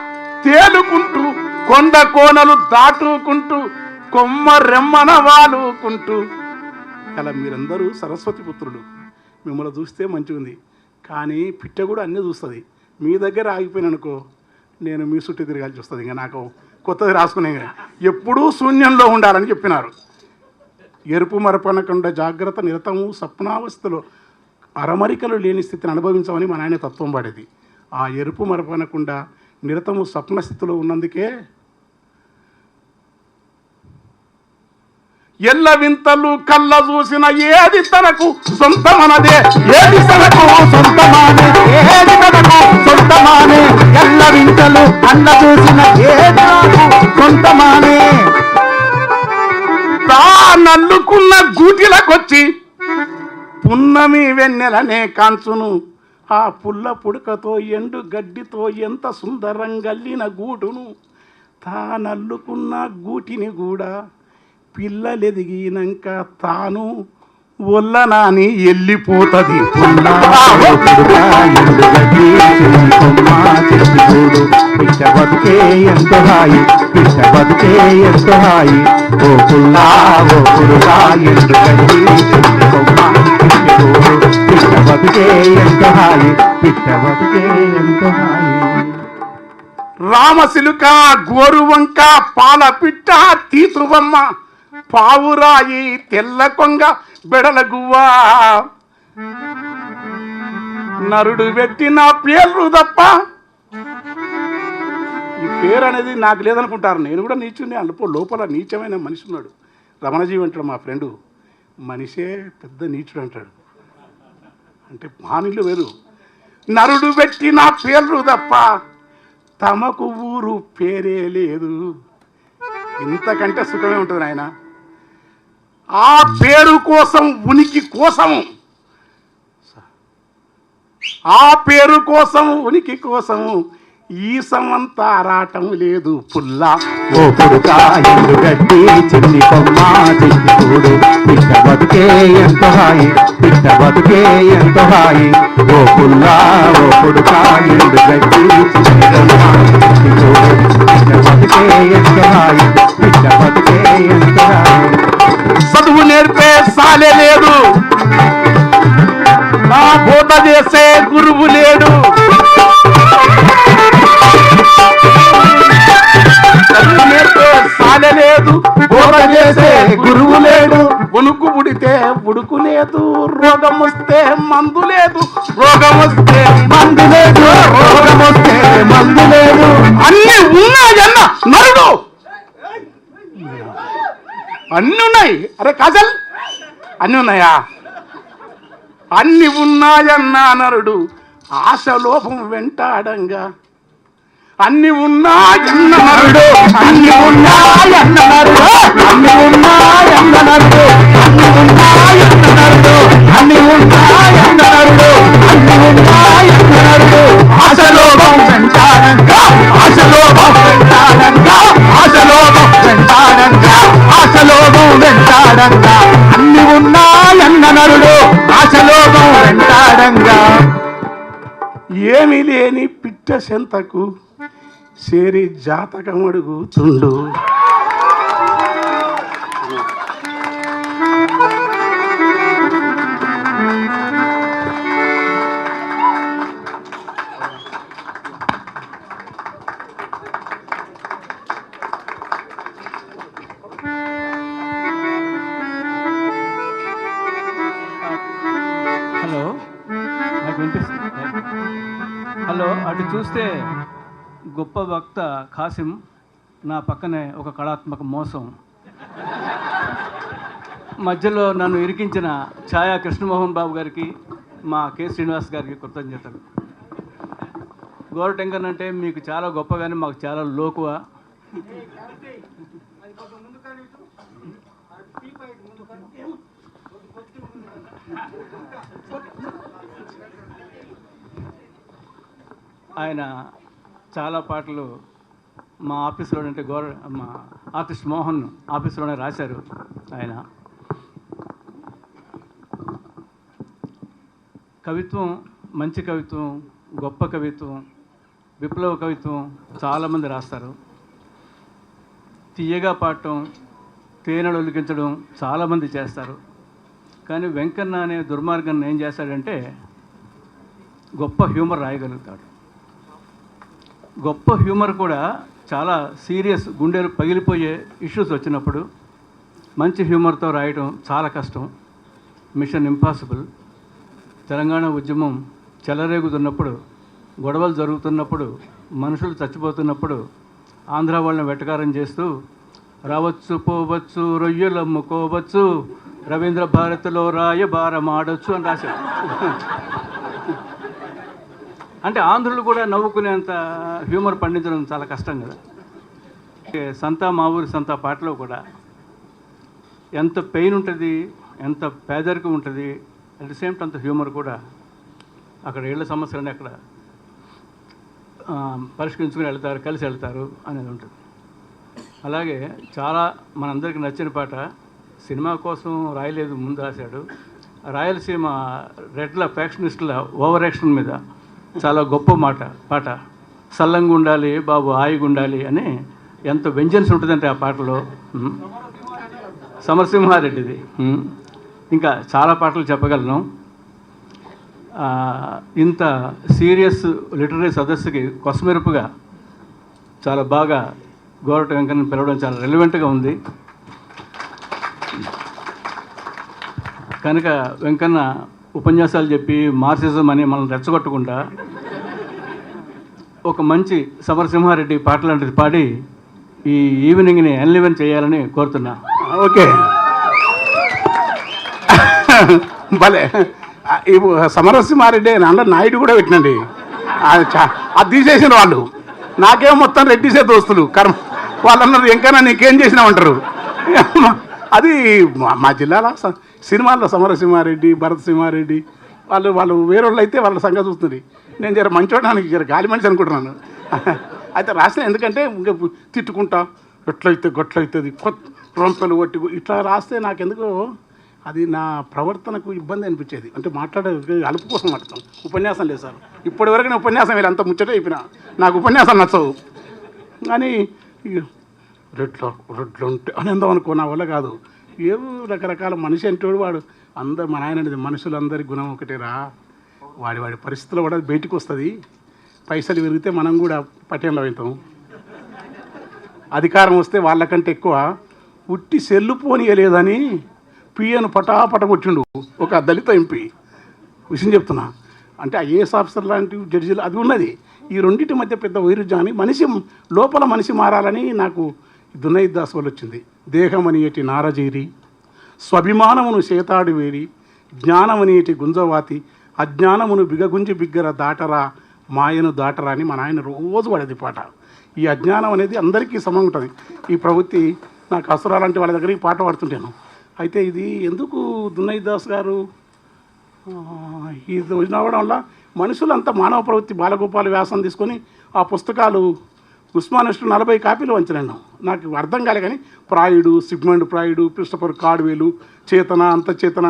Speaker 2: తేలుకుంటూ కొండ కోనలు దాటుకుంటూ కొమ్మ రెమ్మన వాలుకుంటూ. అలా మీరందరూ సరస్వతి పుత్రులు. మిమ్మల్ని చూస్తే మంచిగా ఉంది, కానీ పిట్ట కూడా అన్నీ చూస్తుంది. మీ దగ్గర ఆగిపోయిననుకో నేను మీ చుట్టూ తిరగాల్సి వస్తుంది. ఇంకా నాకు కొత్తది రాసుకునే ఎప్పుడూ శూన్యంలో ఉండాలని చెప్పినారు. ఎరుపు మరపనకుండా జాగ్రత్త, నిరతము స్వప్నావస్థలో అరమరికలు లేని స్థితిని అనుభవించమని మా నాయన తత్వం పడేది. ఆ ఎరుపు మరపనకుండా నిరతము స్వప్న స్థితిలో ఉన్నందుకే ఎల్ల వింతలు కళ్ళ చూసిన ఏది తనకు సొంతమనదే, ఏది తనకు సొంతమానే, ఏది తనకు సొంతమానే, ఎల్ల వింతలు కళ్ళ చూసిన ఏది నాకు సొంతమానే. తానల్లుకున్న గూటిలకొచ్చి పున్నమి వెన్నెలనే కాంచును, ఆ పుల్ల పుడకతో ఎండు గడ్డితో ఎంత సుందరంగల్లిన గూడును. తానల్లుకున్న గూటిని కూడా పిల్లలెదిగినాక తాను ఒల్లనాని వెళ్ళిపోతుంది.
Speaker 3: పిట్ట బతుకే ఎంత హాయి, పిట్ట బతుకే ఎంత హాయి, ఓ పుల్లా ఓ పురుగా ఎండు గడ్డి కొమ్మ తిట్టుకోడు. పిట్ట బతుకే ఎంత హాయి, పిట్ట బతుకే ఎంత హాయి.
Speaker 2: రామసిలుక గోరువంక పాల పిట్ట తీతువమ్మ పావురాయి తెల్ల కొంగ బెడల గువ్వా నరుడు పెట్టిన పేర్లు తప్ప ఈ పేరు అనేది నాకు లేదనుకుంటారు. నేను కూడా నీచుని అల్పో లోపల నీచమైన మనిషి ఉన్నాడు. రమణజీవి అంటాడు మా ఫ్రెండు, మనిషే పెద్ద నీచుడు అంటాడు. అంటే మానిళ్ళు వేరు. నరుడు పెట్టిన పేర్లు తప్ప తమకు ఊరు పేరే లేదు. ఇంతకంటే సుఖమే ఉంటుంది నాయన. ఆ పేరు కోసం, ఉనికి కోసము, ఆ పేరు కోసం, ఉనికి కోసము ఈ సమంత ఆరాటం లేదు. పుల్లా
Speaker 3: ఓ పురుగా ఎండు గడ్డి చిన్ని కొమ్మ చిన్ని చూడు, పిట్ట బతుకే ఎంత హాయి, పిట్ట బతుకే ఎంత హాయి, ఓ పుల్లా ఓ పురుగా ఎండు గడ్డి చిన్ని కొమ్మ చిన్ని చూడు, పిట్ట బతుకే ఎంత హాయి, పిట్ట బతుకే ఎంత హాయి.
Speaker 2: చదువు నేర్పే సాలే లేదు, నా బోధ చేసే గురువు లేడు. చదువు నేర్పే సాలే లేదు, బోధ చేసే గురువు లేడు. ఉనుకు పుడితే ఉడుకు లేదు, రోగం వస్తే మందు లేదు, రోగం వస్తే మందు లేదు, రోగం వస్తే మందు లేదు. అన్ని ఉన్నాయన్న నరుడు, అన్ని ఉన్నాయి. అరే కాజల్, అన్ని ఉన్నాయా? అన్ని ఉన్నాయన్న నరుడు ఆశలోపం వెంటాడంగా. అన్ని ఉన్నాయన్న నరుడు, అన్ని ఉన్నాయన్న నరుడు, అన్ని ఉన్నాయన్న నరుడు, అన్ని ఉన్నాయన్న నరుడు, అన్ని ఉన్నాయన్న నరుడు, అన్ని ఉన్నాయన్న నరుడు ఆశలోపం వెంటాడంగా, ఆశలోపం వెంటాడంగా, ఆశలోపం వెంటాడంగా, ఆశలోపం వెంటాడంగా. అన్ని ఉన్నాయన్న నరుడు ఆశలోపం వెంటాడంగా. ఏమీ లేని పిట్ట సెంతకు చేరి జాతకం అడుగుతుండు.
Speaker 4: హలో, నాకు వినిపిస్తుంది. హలో, అటు చూస్తే గొప్ప వక్త ఖాసిం, నా పక్కనే ఒక కళాత్మక మోసం. మధ్యలో నన్ను ఇరికించిన ఛాయా కృష్ణమోహన్ బాబు గారికి, మా కె శ్రీనివాస్ గారికి కృతజ్ఞతలు. గోరటెంకన్ అంటే మీకు చాలా గొప్ప, కానీ మాకు చాలా లోకువ. ఆయన చాలా పాటలు మా ఆఫీస్లో అంటే మా ఆర్టిస్ట్ మోహన్ ఆఫీస్లోనే రాశారు. ఆయన కవిత్వం, మంచి కవిత్వం, గొప్ప కవిత్వం, విప్లవ కవిత్వం చాలామంది రాస్తారు. తీయగా పాడటం, తేనెలు ఒలికించడం చాలామంది చేస్తారు. కానీ వెంకన్న అనే దుర్మార్గం ఏం చేస్తాడంటే గొప్ప హ్యూమర్ రాయగలుగుతాడు. గొప్ప హ్యూమర్ కూడా చాలా సీరియస్ గుండెలు పగిలిపోయే ఇష్యూస్ వచ్చినప్పుడు మంచి హ్యూమర్తో రాయడం చాలా కష్టం, మిషన్ ఇంపాసిబుల్. తెలంగాణ ఉద్యమం చెలరేగుతున్నప్పుడు, గొడవలు జరుగుతున్నప్పుడు, మనుషులు చచ్చిపోతున్నప్పుడు ఆంధ్ర వాళ్ళని వెటకారం చేస్తూ రావచ్చు పోవచ్చు రొయ్యలు అమ్ముకోవచ్చు రవీంద్ర భారతిలో రాయబారం ఆడొచ్చు అని రాశాడు. అంటే ఆంధ్రులు కూడా నవ్వుకునేంత హ్యూమర్ పండించడం చాలా కష్టం కదా. సంతా మా ఊరి సంతా పాటలో కూడా ఎంత పెయిన్ ఉంటుంది, ఎంత పేదరికం ఉంటుంది, అట్ ది సేమ్ టైం అంత హ్యూమర్ కూడా. అక్కడ ఇళ్ళ సమస్యలని అక్కడ పరిష్కరించుకుని వెళ్తారు, కలిసి వెళ్తారు అనేది ఉంటుంది. అలాగే చాలా మనందరికీ నచ్చిన పాట సినిమా కోసం రాయలేదు, ముందు రాశాడు. రాయలసీమ రెడ్ల ఫ్యాక్షనిస్టుల ఓవర్ యాక్షన్ మీద చాలా గొప్ప పాట సల్లంగా ఉండాలి బాబు హాయిగా ఉండాలి అని ఎంత వెంజన్స్ ఉంటుందంటే ఆ పాటలో. సమరసింహారెడ్డిది. ఇంకా చాలా పాటలు చెప్పగలను. ఇంత సీరియస్ లిటరరీ సదస్సుకి కొసమెరుపుగా చాలా బాగా గోరట వెంకన్న పిలవడం చాలా రెలవెంట్గా ఉంది. కనుక వెంకన్న ఉపన్యాసాలు చెప్పి మార్క్సిజం అని మనం రెచ్చగొట్టకుండా ఒక మంచి సమరసింహారెడ్డి పాట లాంటిది పాడి ఈ ఈవినింగ్ని ఎన్లివెన్ చేయాలని కోరుతున్నా.
Speaker 2: ఓకే, భలే. సమరసింహారెడ్డి అని అందరు నాయుడు కూడా పెట్టినండి, అది తీసేసిన వాళ్ళు. నాకేమో మొత్తం రెడ్డిసే దోస్తులు కర్మ. వాళ్ళు అన్నారు ఇంకైనా నీకేం చేసినామంటారు. అది మా జిల్లాలో సినిమాల్లో సమరసింహారెడ్డి, భరత్ సింహారెడ్డి వాళ్ళు వేరేవాళ్ళు అయితే వాళ్ళ సంగతి చూస్తుంది. నేను జర మంచోడానికి జర గాలి మనిషి అనుకుంటున్నాను. అయితే రాసిన ఎందుకంటే ఇంకా తిట్టుకుంటా ఎట్లయితే గట్లయితుంది కొత్త రొంపలు కొట్టి ఇట్లా రాస్తే నాకెందుకో అది నా ప్రవర్తనకు ఇబ్బంది అనిపించేది. అంటే మాట్లాడే అలుపు కోసం మాట్లాడతాం. ఉపన్యాసం లేదు సార్, ఇప్పటివరకు నేను ఉపన్యాసం వీళ్ళు అంత ముచ్చటే అయిపోయినా, నాకు ఉపన్యాసం నచ్చవు. కానీ రెడ్లు ఉంటే అని అందాం అనుకో, నా వల్ల కాదు. ఏవో రకరకాల మనిషి అంటేవాడు వాడు అందరు మన ఆయన అనేది మనుషులందరి గుణం ఒకటేరా. వాడి పరిస్థితుల్లో కూడా బయటికి వస్తుంది. పైసలు విరిగితే మనం కూడా పట్టణంలో అవుతాం. అధికారం వస్తే వాళ్ళకంటే ఎక్కువ ఉట్టి సెల్లు పోనీయలేదని పిఎను పటాపట కొట్టిండు ఒక దళిత ఎంపీ. విషయం చెప్తున్నా. అంటే ఐఏఎస్ ఆఫీసర్ లాంటి జడ్జిలు అది ఉన్నది. ఈ రెండింటి మధ్య పెద్ద వైరుధ్యాన్ని మనిషి లోపల మనిషి మారాలని నాకు దునైద్ దాస్ వల్ల వచ్చింది. దేహమనియటి నారజీరి స్వాభిమానమును చేతాడు వేరి జ్ఞానమనియటి గుంజవాతి అజ్ఞానమును బిగగుంజి బిగ్గర దాటరా మాయను దాటరా అని మా నాయన రోజు పడేది పాట. ఈ అజ్ఞానం అనేది అందరికీ సమంగా ఉంటుంది. ఈ ప్రవృత్తి నాకు అసురాలంటే వాళ్ళ దగ్గర ఈ పాట పాడుతుంటాను. అయితే ఇది ఎందుకు దునైద్ దాస్ గారు ఇది రావడం వల్ల మనుషులంతా మానవ ప్రవృత్తి బాలగోపాల వ్యాసం తీసుకొని ఆ పుస్తకాలు ఉస్మానిస్టు 40 కాపీలు వంచినాను. నాకు అర్థం కాలే. కానీ ప్రాయుడు, సిగ్మండ్ ప్రాయుడు, క్రిస్టఫర్ కార్డ్వేలు, చేతన అంతచేతన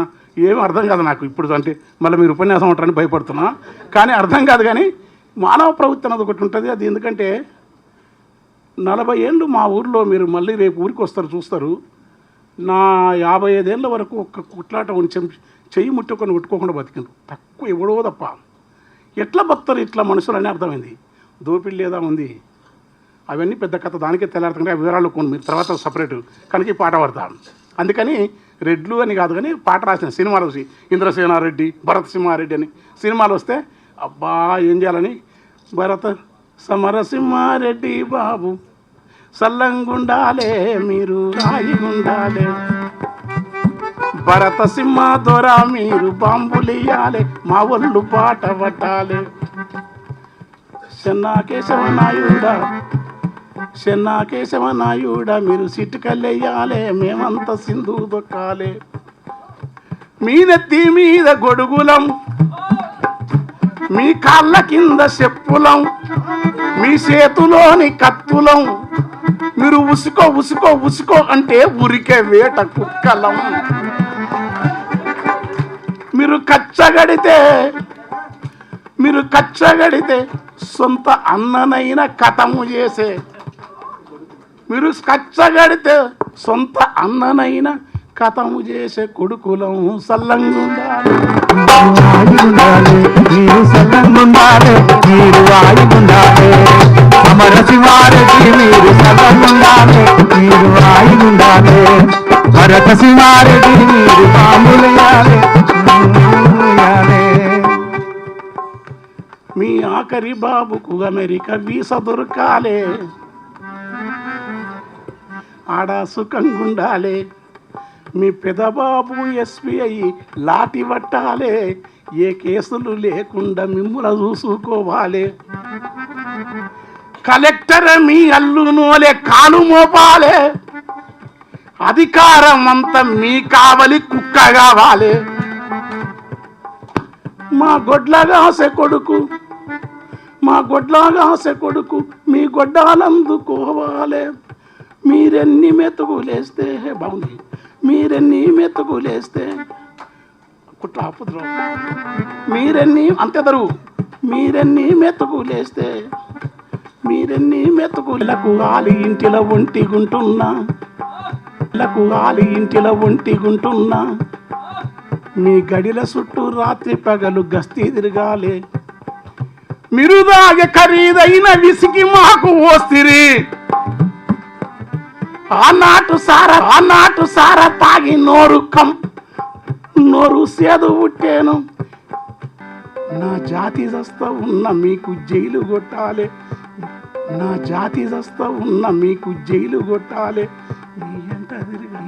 Speaker 2: ఏమీ అర్థం కాదు నాకు ఇప్పుడు. అంటే మళ్ళీ మీరు ఉపన్యాసం ఉంటారని భయపడుతున్నా, కానీ అర్థం కాదు. కానీ మానవ ప్రవృత్తి అన్నది ఒకటి ఉంటుంది. అది ఎందుకంటే 40 ఏళ్ళు మా ఊర్లో, మీరు మళ్ళీ రేపు ఊరికి వస్తారు చూస్తారు, నా 55 ఏళ్ళ వరకు ఒక్క కుట్లాట చెయ్యి ముట్టుకొని కొట్టుకోకుండా బతికిండ్రు. తక్కువ ఎవడో తప్ప. ఎట్లా బతుకుతారు ఇట్లా మనుషులని అర్థమైంది. దోపిడి లేదా ఉంది, అవన్నీ పెద్ద కథ, దానికే తెల్లారుతుంటే ఆ వివరాలు కొన్ని మీరు తర్వాత సపరేటు. కనుక ఈ పాట పడతాను. అందుకని రెడ్లు అని కాదు, కానీ పాట రాసిన సినిమాలు వచ్చి ఇంద్రసేనారెడ్డి, భరత్ సింహారెడ్డి అని సినిమాలు వస్తే అబ్బా ఏం చేయాలని, భరత సమరసింహారెడ్డి బాబు సల్లంగుండాలే మీరు రాయిగుండాలే, భరత సింహ దొర మీరు బాంబులియాలే మా ఒళ్ళు పాట పట్టాలే, చెన్నా కేశవనాయుడా మీరు సిట్టుకల్లెయ్యాలే మేమంతా సింధు దొక్కాలే, మీ నెత్తి మీద గొడుగులం మీ కాళ్ళ కింద చెప్పులం మీ చేతులోని కత్తులం మీరు ఉసుకో ఉసుకో ఉసుకో అంటే ఉరికే వేట కుక్కలం, మీరు కచ్చగడితే సొంత అన్ననైన కథము చేసే, మీరు కచ్చగడితే సొంత అన్ననైన కథము చేసే కొడుకులం సల్లంగుండాలి
Speaker 3: మీరు సల్లంగుండాలి మీరు ఆయుగుండాలి అమరసింహారెడ్డి మీరు సర్వంగుండాలి, మీరు ఆయుగుండాలి. భరత సింహారెడ్డి మీరు మామూలయాలి.
Speaker 2: మీ ఆఖరి బాబుకు అమెరికా వీసా దొరకాలే, ఆడ సుఖంగుండాలే. మీ పెదబాబు ఎస్బీఐ లాఠీ పట్టాలే, ఏ కేసులు లేకుండా మిమ్ముల చూసుకోవాలి. కలెక్టర్ మీ అల్లునోలే కాలు మోపాలే, అధికారం అంతా మీ కావలి కుక్క కావాలి. మా గొడ్లగాసె కొడుకు, మా గొడ్లగాసె కొడుకు మీ గొడ్డాలందుకోవాలి. మీరెన్ని మెతుకులేస్తే బాగుంది, మీరెన్ని మెతుకులేస్తే కుట్ర ఆపుద్రు, మీరెన్ని అంతెదరు, మీరెన్ని మెతుకులేస్తే, మీరెన్ని మెతుకులకు గాలి ఇంటిలో ఒంటిగుంటున్నా, లకు గాలి ఇంటిలో ఒంటిగుంటున్నా. మీ గడిల చుట్టూ రాత్రి పగలు గస్తీ తిరగాలి. మీరు దాగే ఖరీదైన విసికి మాకు ఓస్తిరి. ఆనాటు సారా తాగి నోరు సేదు పుట్టాను. నా జాతి దస్తా ఉన్న మీకు జైలు కొట్టాలి, నా జాతి దస్తా ఉన్న మీకు జైలు కొట్టాలి. మీ ఎంట తిరిగా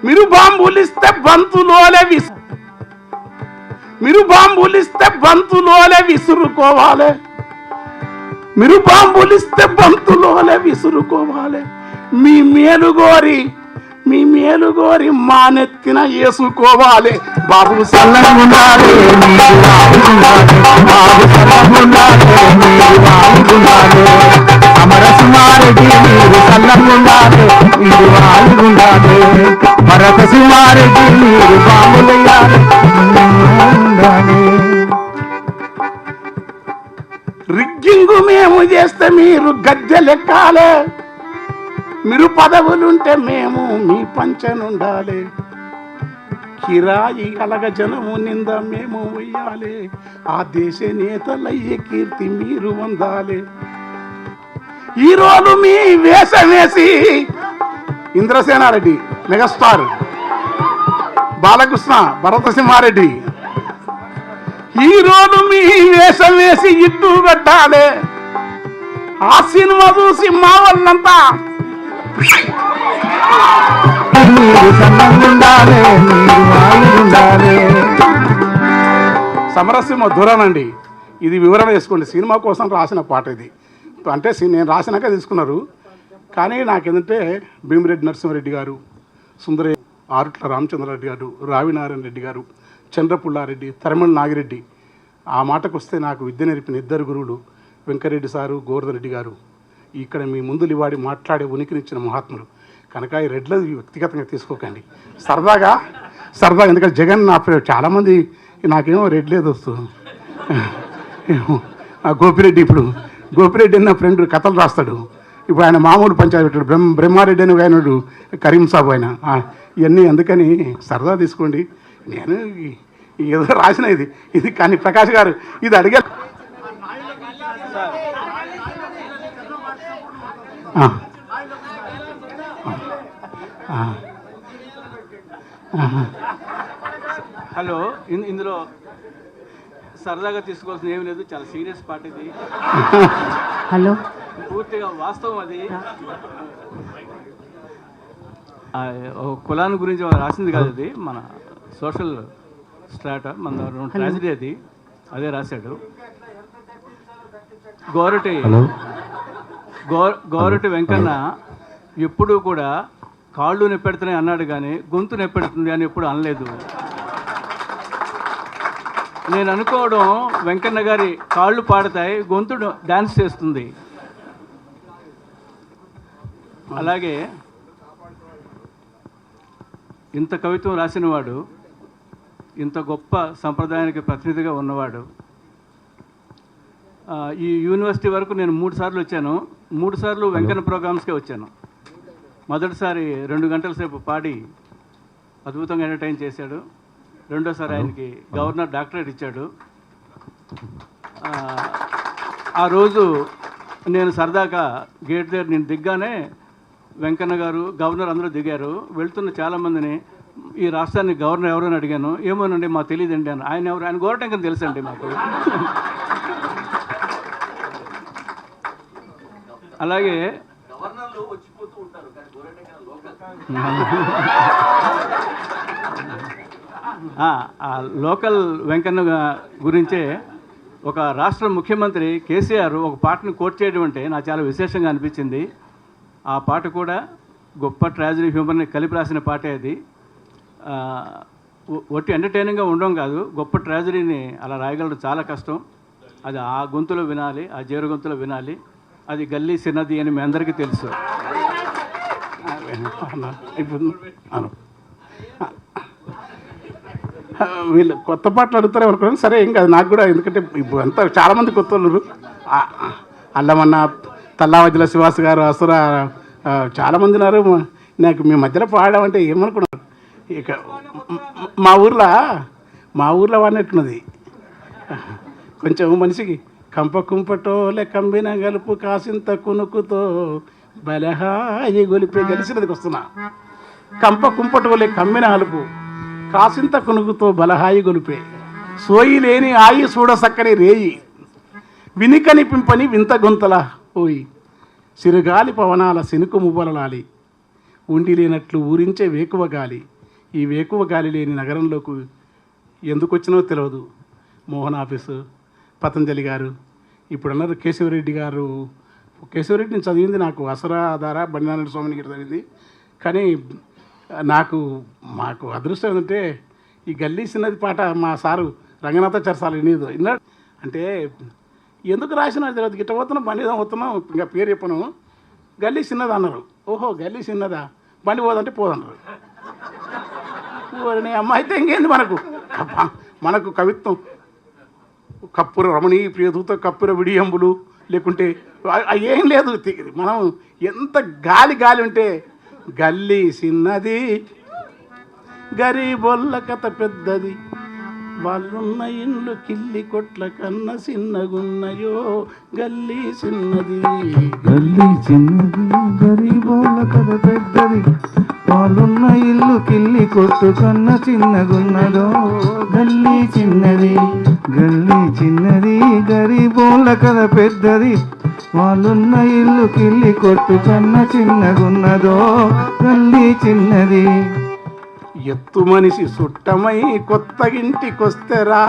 Speaker 2: మీరు బాంబులిస్తే బంతులోలే విసురుకోవాలి. మీరు బాంబులిస్తే బంతులోలే విసురుకోవాలి. మీ మేలుగోరి మా నెత్తిన వేసుకోవాలి. బాబు
Speaker 3: సల్లంగుండాలి, మీరు ఆయుగుండాలి. బాబు సల్లంగుండాలి, మీరు ఆయుగుండాలి. అమరసింహారెడ్డి మీరు సల్లంగుండాలి, మీరు ఆయుగుండాలి. భరత సింహారెడ్డి మీరు బాంబులయ్యాలి.
Speaker 2: రిగ్గింగు మేము చేస్తే మీరు గద్దెలెక్కాలి. మీరు పదవులుంటే మేము మీ పంచనుండాలి. కిరాయి కలగ జనము నింద మేము వెయ్యాలి. ఆ దేశ నేతలయ్యే కీర్తి మీరు పొందాలి. ఈరోజు మీ వేషం వేసి ఇంద్రసేనారెడ్డి మెగాస్టార్, బాలకృష్ణ, భరత సింహారెడ్డి ఈరోజు మీ వేషం వేసి ఇట్టు కట్టాలి. ఆ సినిమా చూసి మా వాళ్ళంతా సమరసింహ ధురనండి. ఇది వివరణ చేసుకోండి. సినిమా కోసం రాసిన పాట ఇది. అంటే నేను రాసినాక తీసుకున్నారు. కానీ నాకేంటంటే భీమిరెడ్డి నరసింహారెడ్డి గారు, సుందరయ్య, ఆరుట్ల రామచంద్రారెడ్డి గారు, రావినారాయణ రెడ్డి గారు, చంద్రపుల్లారెడ్డి, తరిమల నాగిరెడ్డి, ఆ మాటకు వస్తే నాకు విద్య నేర్పిన ఇద్దరు గురువులు వెంకరెడ్డి సారు, గోవర్ధన్ రెడ్డి గారు, ఇక్కడ మీ ముందు లివాడి మాట్లాడే ఉనికినిచ్చిన మహాత్ములు కనుక ఈ రెడ్ల వ్యక్తిగతంగా తీసుకోకండి. సరదాగా ఎందుకంటే జగన్ నా చాలామంది నాకేమో రెడ్లేదు వస్తుంది. గోపిరెడ్డి అన్న ఫ్రెండ్ కథలు రాస్తాడు. ఇప్పుడు ఆయన మామూలు పంచాయతీ పెట్టాడు. బ్రహ్మారెడ్డి అని ఆయనడు, కరీం సాబు ఆయన. ఇవన్నీ అందుకని సరదా తీసుకోండి. నేను ఏదో రాసిన ఇది కానీ ప్రకాష్ గారు ఇది అడిగా
Speaker 4: హలో, ఇందులో సరదాగా తీసుకోవాల్సిన ఏమి లేదు. చాలా సీరియస్ పార్ట్ ఇది.
Speaker 1: హలో,
Speaker 4: పూర్తిగా వాస్తవం అది. కులాన్ని గురించి రాసింది కాదు అది, మన సోషల్ స్ట్రాటా, మన ట్రాజడీ అది. అదే రాశాడు. గోరటి వెంకన్న ఎప్పుడూ కూడా కాళ్ళు నొప్పెడుతున్నాయి అన్నాడు, కానీ గొంతు నొప్పెడుతుంది అని ఎప్పుడు అనలేదు. నేను అనుకోవడం వెంకన్న గారి కాళ్ళు పాడతాయి, గొంతు డాన్స్ చేస్తుంది. అలాగే ఇంత కవిత్వం రాసినవాడు, ఇంత గొప్ప సంప్రదాయానికి ప్రతినిధిగా ఉన్నవాడు. ఈ యూనివర్సిటీ వరకు నేను 3 సార్లు వచ్చాను. 3 సార్లు వెంకన్న ప్రోగ్రామ్స్కే వచ్చాను. మొదటిసారి 2 గంటల సేపు పాడి అద్భుతంగా ఎంటర్టైన్ చేశాడు. రెండోసారి ఆయనకి గవర్నర్ డాక్టరేట్ ఇచ్చాడు. ఆ రోజు నేను సరదాగా గేట్ దగ్గర నేను దిగ్గానే వెంకన్న గారు గవర్నర్ అందరూ దిగారు. వెళ్తున్న చాలామందిని ఈ రాష్ట్రానికి గవర్నర్ ఎవరని అడిగాను. ఏమోనండి మాకు తెలియదండి అని. ఆయన ఎవరు? ఆయన గోరటంకని తెలుసండి మాకు. అలాగే లోకల్ వెంకన్న గురించే ఒక రాష్ట్ర ముఖ్యమంత్రి కేసీఆర్ ఒక పాటను కోట్ చేయడం అంటే నాకు చాలా విశేషంగా అనిపించింది. ఆ పాట కూడా గొప్ప ట్రాజడీ హ్యూమర్ని కలిపి రాసిన పాటే అది. ఒట్టి ఎంటర్టైనింగ్గా ఉండడం కాదు, గొప్ప ట్రాజడీని అలా రాయగలడం చాలా కష్టం. అది ఆ గొంతులో వినాలి, ఆ జేరు గొంతులో వినాలి. అది గల్లీ సిన్నది అని మీ అందరికీ తెలుసు.
Speaker 2: వీళ్ళు కొత్త పాటలు అడుగుతారు అనుకోండి, సరే ఏం కాదు నాకు కూడా. ఎందుకంటే ఇప్పుడు అంతా చాలామంది కొత్త వాళ్ళు అల్లమన్న, తల్లావజ్జల శ్రీవాస్ గారు, అసుర చాలామంది ఉన్నారు. నాకు మీ మధ్యలో పాడామంటే ఏమనుకున్నారు. ఇక మా ఊర్లో వాడినట్టున్నది కొంచెం మనిషికి కంప కుంపటోలే కంబిన గలుపు కాసింత కునుకుతో బలహాయి గొలిపే గెలిచినదికి వస్తున్నా. కంప కుంపటోలే కమ్మిన అలుపు కాసింత కునుకుతో బలహాయి గొలిపే సోయి లేని ఆయి చూడ సక్కని రేయి వినికని పింపని వింత గొంతల ఓయి సిరుగాలి పవనాల సినుకు మువ్వలలాలి ఉండి లేనట్లు ఊరించే వేకువ గాలి. ఈ వేకువ గాలి లేని నగరంలోకి ఎందుకు వచ్చినో తెలియదు. మోహన్ ఆఫీసు, పతంజలి గారు, ఇప్పుడు అన్నారు కేశవరెడ్డి గారు. కేశవరెడ్డి నేను చదివింది నాకు అసరాధార బండినారాయణ స్వామిని గారు చదివింది. కానీ మాకు అదృష్టం ఏంటంటే ఈ గల్లీ సిన్నది పాట మా సారు రంగనాథాచార్య సార్ విన్నాడు. అంటే ఎందుకు రాసినా తెలియదు. గిట్ట పోతున్నాం, బండి పోతున్నాం, ఇంకా పేరు చెప్పను, గల్లీ సిన్నది అన్నారు. ఓహో గల్లీ సిన్నదా, బండి పోదంటే పోదన్నారు. నీ అమ్మ అయితే ఇంకేంది మనకు కవిత్వం కప్పుర రమణీ ప్రియదూత కప్పుర విడియంబులు లేకుంటే ఏం లేదు. మనం ఎంత గాలి ఉంటే గల్లీ చిన్నది గరీబొల్ల కథ పెద్దది వాళ్ళున్న ఇండ్లు కిల్లి కొట్ల కన్న చిన్నగున్నయో గల్లీ చిన్నది.
Speaker 3: గల్లీ చిన్నది గరీబోళ్ళ కథ పెద్దది వాళ్ళున్న ఇల్లు కిల్లి కొట్టు కన్న చిన్నగున్నదో గల్లీ చిన్నది. గల్లీ చిన్నది గరీబోళ్ళ కథ పెద్దది వాళ్ళున్న ఇల్లు కిల్లి కొట్టు కన్న చిన్నగున్నదో గల్లీ చిన్నది.
Speaker 2: ఎత్తు మనిషి సుట్టమై కొత్త ఇంటికొస్తేరా.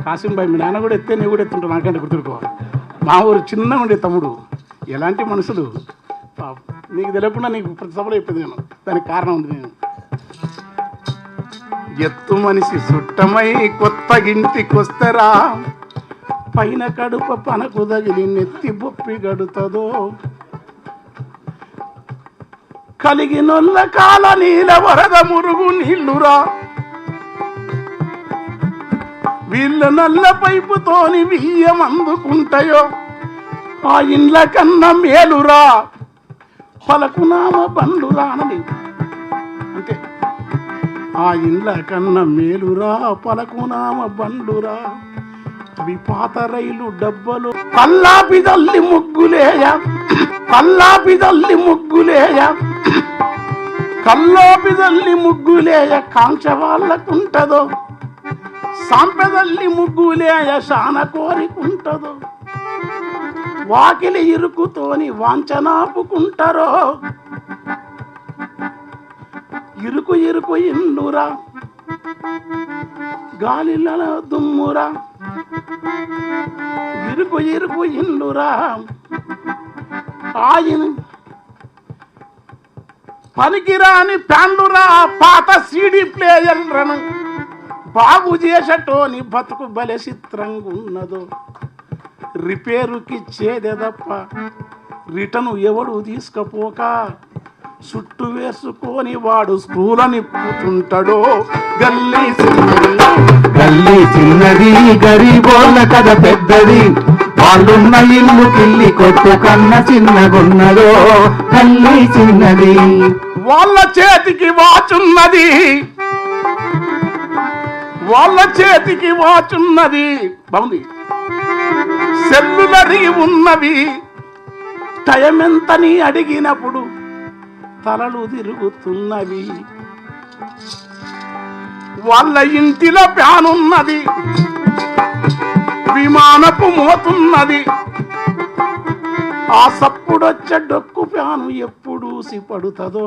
Speaker 2: కాసింబాయి మీ నాన్న కూడా ఎత్తే నేను కూడా ఎత్తుంటా, నాకంటే గుర్తుడుకో. మా ఊరు చిన్న ఉండే తమ్ముడు ఎలాంటి మనుషులు నీకు తెలియకుండా నీకు ప్రతి సభలో చెప్పేది నేను. దానికి కారణం ఉంది. నేను ఎత్తు మనిషి సుట్టమై కొత్త ఇంటికొస్తేరా పైన కడుప పనకు తగిలి నెత్తి బొప్పి గడుతుందో కలిగినొల్ల కాల నీల వరద మురుగు నీళ్లురా వీళ్ళ నల్ల పైపుతోని బియ్యం అందుకుంటాయో ఆ ఇండ్ల కన్నా మేలురా పలకునామ బండ్లురా అని. అంటే ఆ ఇండ్ల కన్నా మేలురా పలకునామ బండ్లురా అవి పాత రైలు డబ్బలు కల్లాపి తల్లి ముగ్గులేయ కాంచ వాళ్ళకుంటదో సాంపెదల్లి ముగ్గులేయ శాన కోరికుంటదో వాకిలి ఇరుకుతోని వాంచనాపుకుంటారో ఇరుకు ఇండురా గాలిల దుమ్మురా ఇరుకు ఇండురా ఆయన పనికిరాని ప్యాండురా పాత సీడీ ప్లేయర్లను బాగు చేసటోని బతుకు బలె చిత్రంగా ఉన్నదో రిపేరుకిచ్చేదే తప్ప రిటర్ను ఎవడు తీసుకపోక చుట్టు వేసుకొని వాడు స్కూల్ అని పోతుంటాడో గల్లీ
Speaker 3: చిన్నది గరీబోళ్ళ కథ పెద్దది వాళ్ళున్న ఇల్లు కిల్లి కొట్టు కన్న చిన్నగున్నదో గల్లీ చిన్నది.
Speaker 2: వాళ్ళ చేతికి వాచున్నది బాగుంది. సెల్లులరిగి ఉన్నవి. టైమెంతని అడిగినప్పుడు తలలు తిరుగుతున్నవి. వాళ్ళ ఇంటిలో ప్యానున్నది, విమానపు మోతున్నది. ఆ సప్పుడొచ్చే డొక్కు ప్యాను ఎప్పుడూసి పడుతుందో,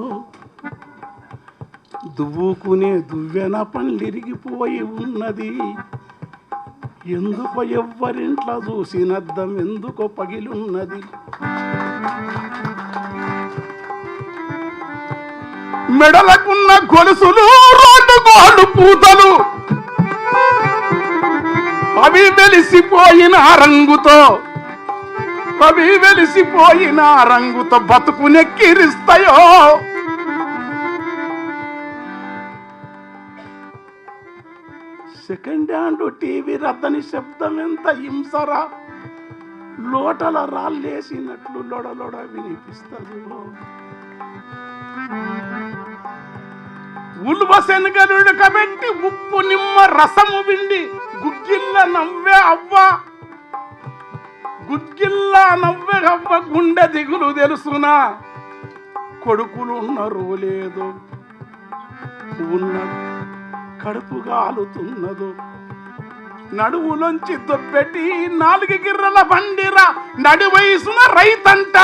Speaker 2: దువ్వుకునే దువ్వెన పండ్లిరిగిపోయి ఉన్నది. ఎందుకో ఎవ్వరింట్లో చూసినద్దం ఎందుకో పగిలున్నది. మెడలకున్న గొలుసులు రోడ్డు గోళ్ళు పూతలు అవి వెలిసిపోయిన రంగుతో బతుకునెక్కిరిస్తాయో. సెకండ్ హ్యాండ్ టీవీ రద్దని శబ్దం ఎంత హింసరా. లోటల రాళ్ళేసినట్లు లొడలొడ వినిపిస్తుంది. ఉల్వ శనగలుడకబెట్టి ఉప్పు నిమ్మ రసము విండి గుగ్గిల్ల నవ్వే అవ్వ గుండె దిగులు తెలుసునా. కొడుకులు ఉన్నరో లేదో, ఉన్న కడుపు గాలుతున్నదో. నడువులోంచి దొబ్బెట్టి 4 గిర్రల బండిరా నడి వయసున రైతంట.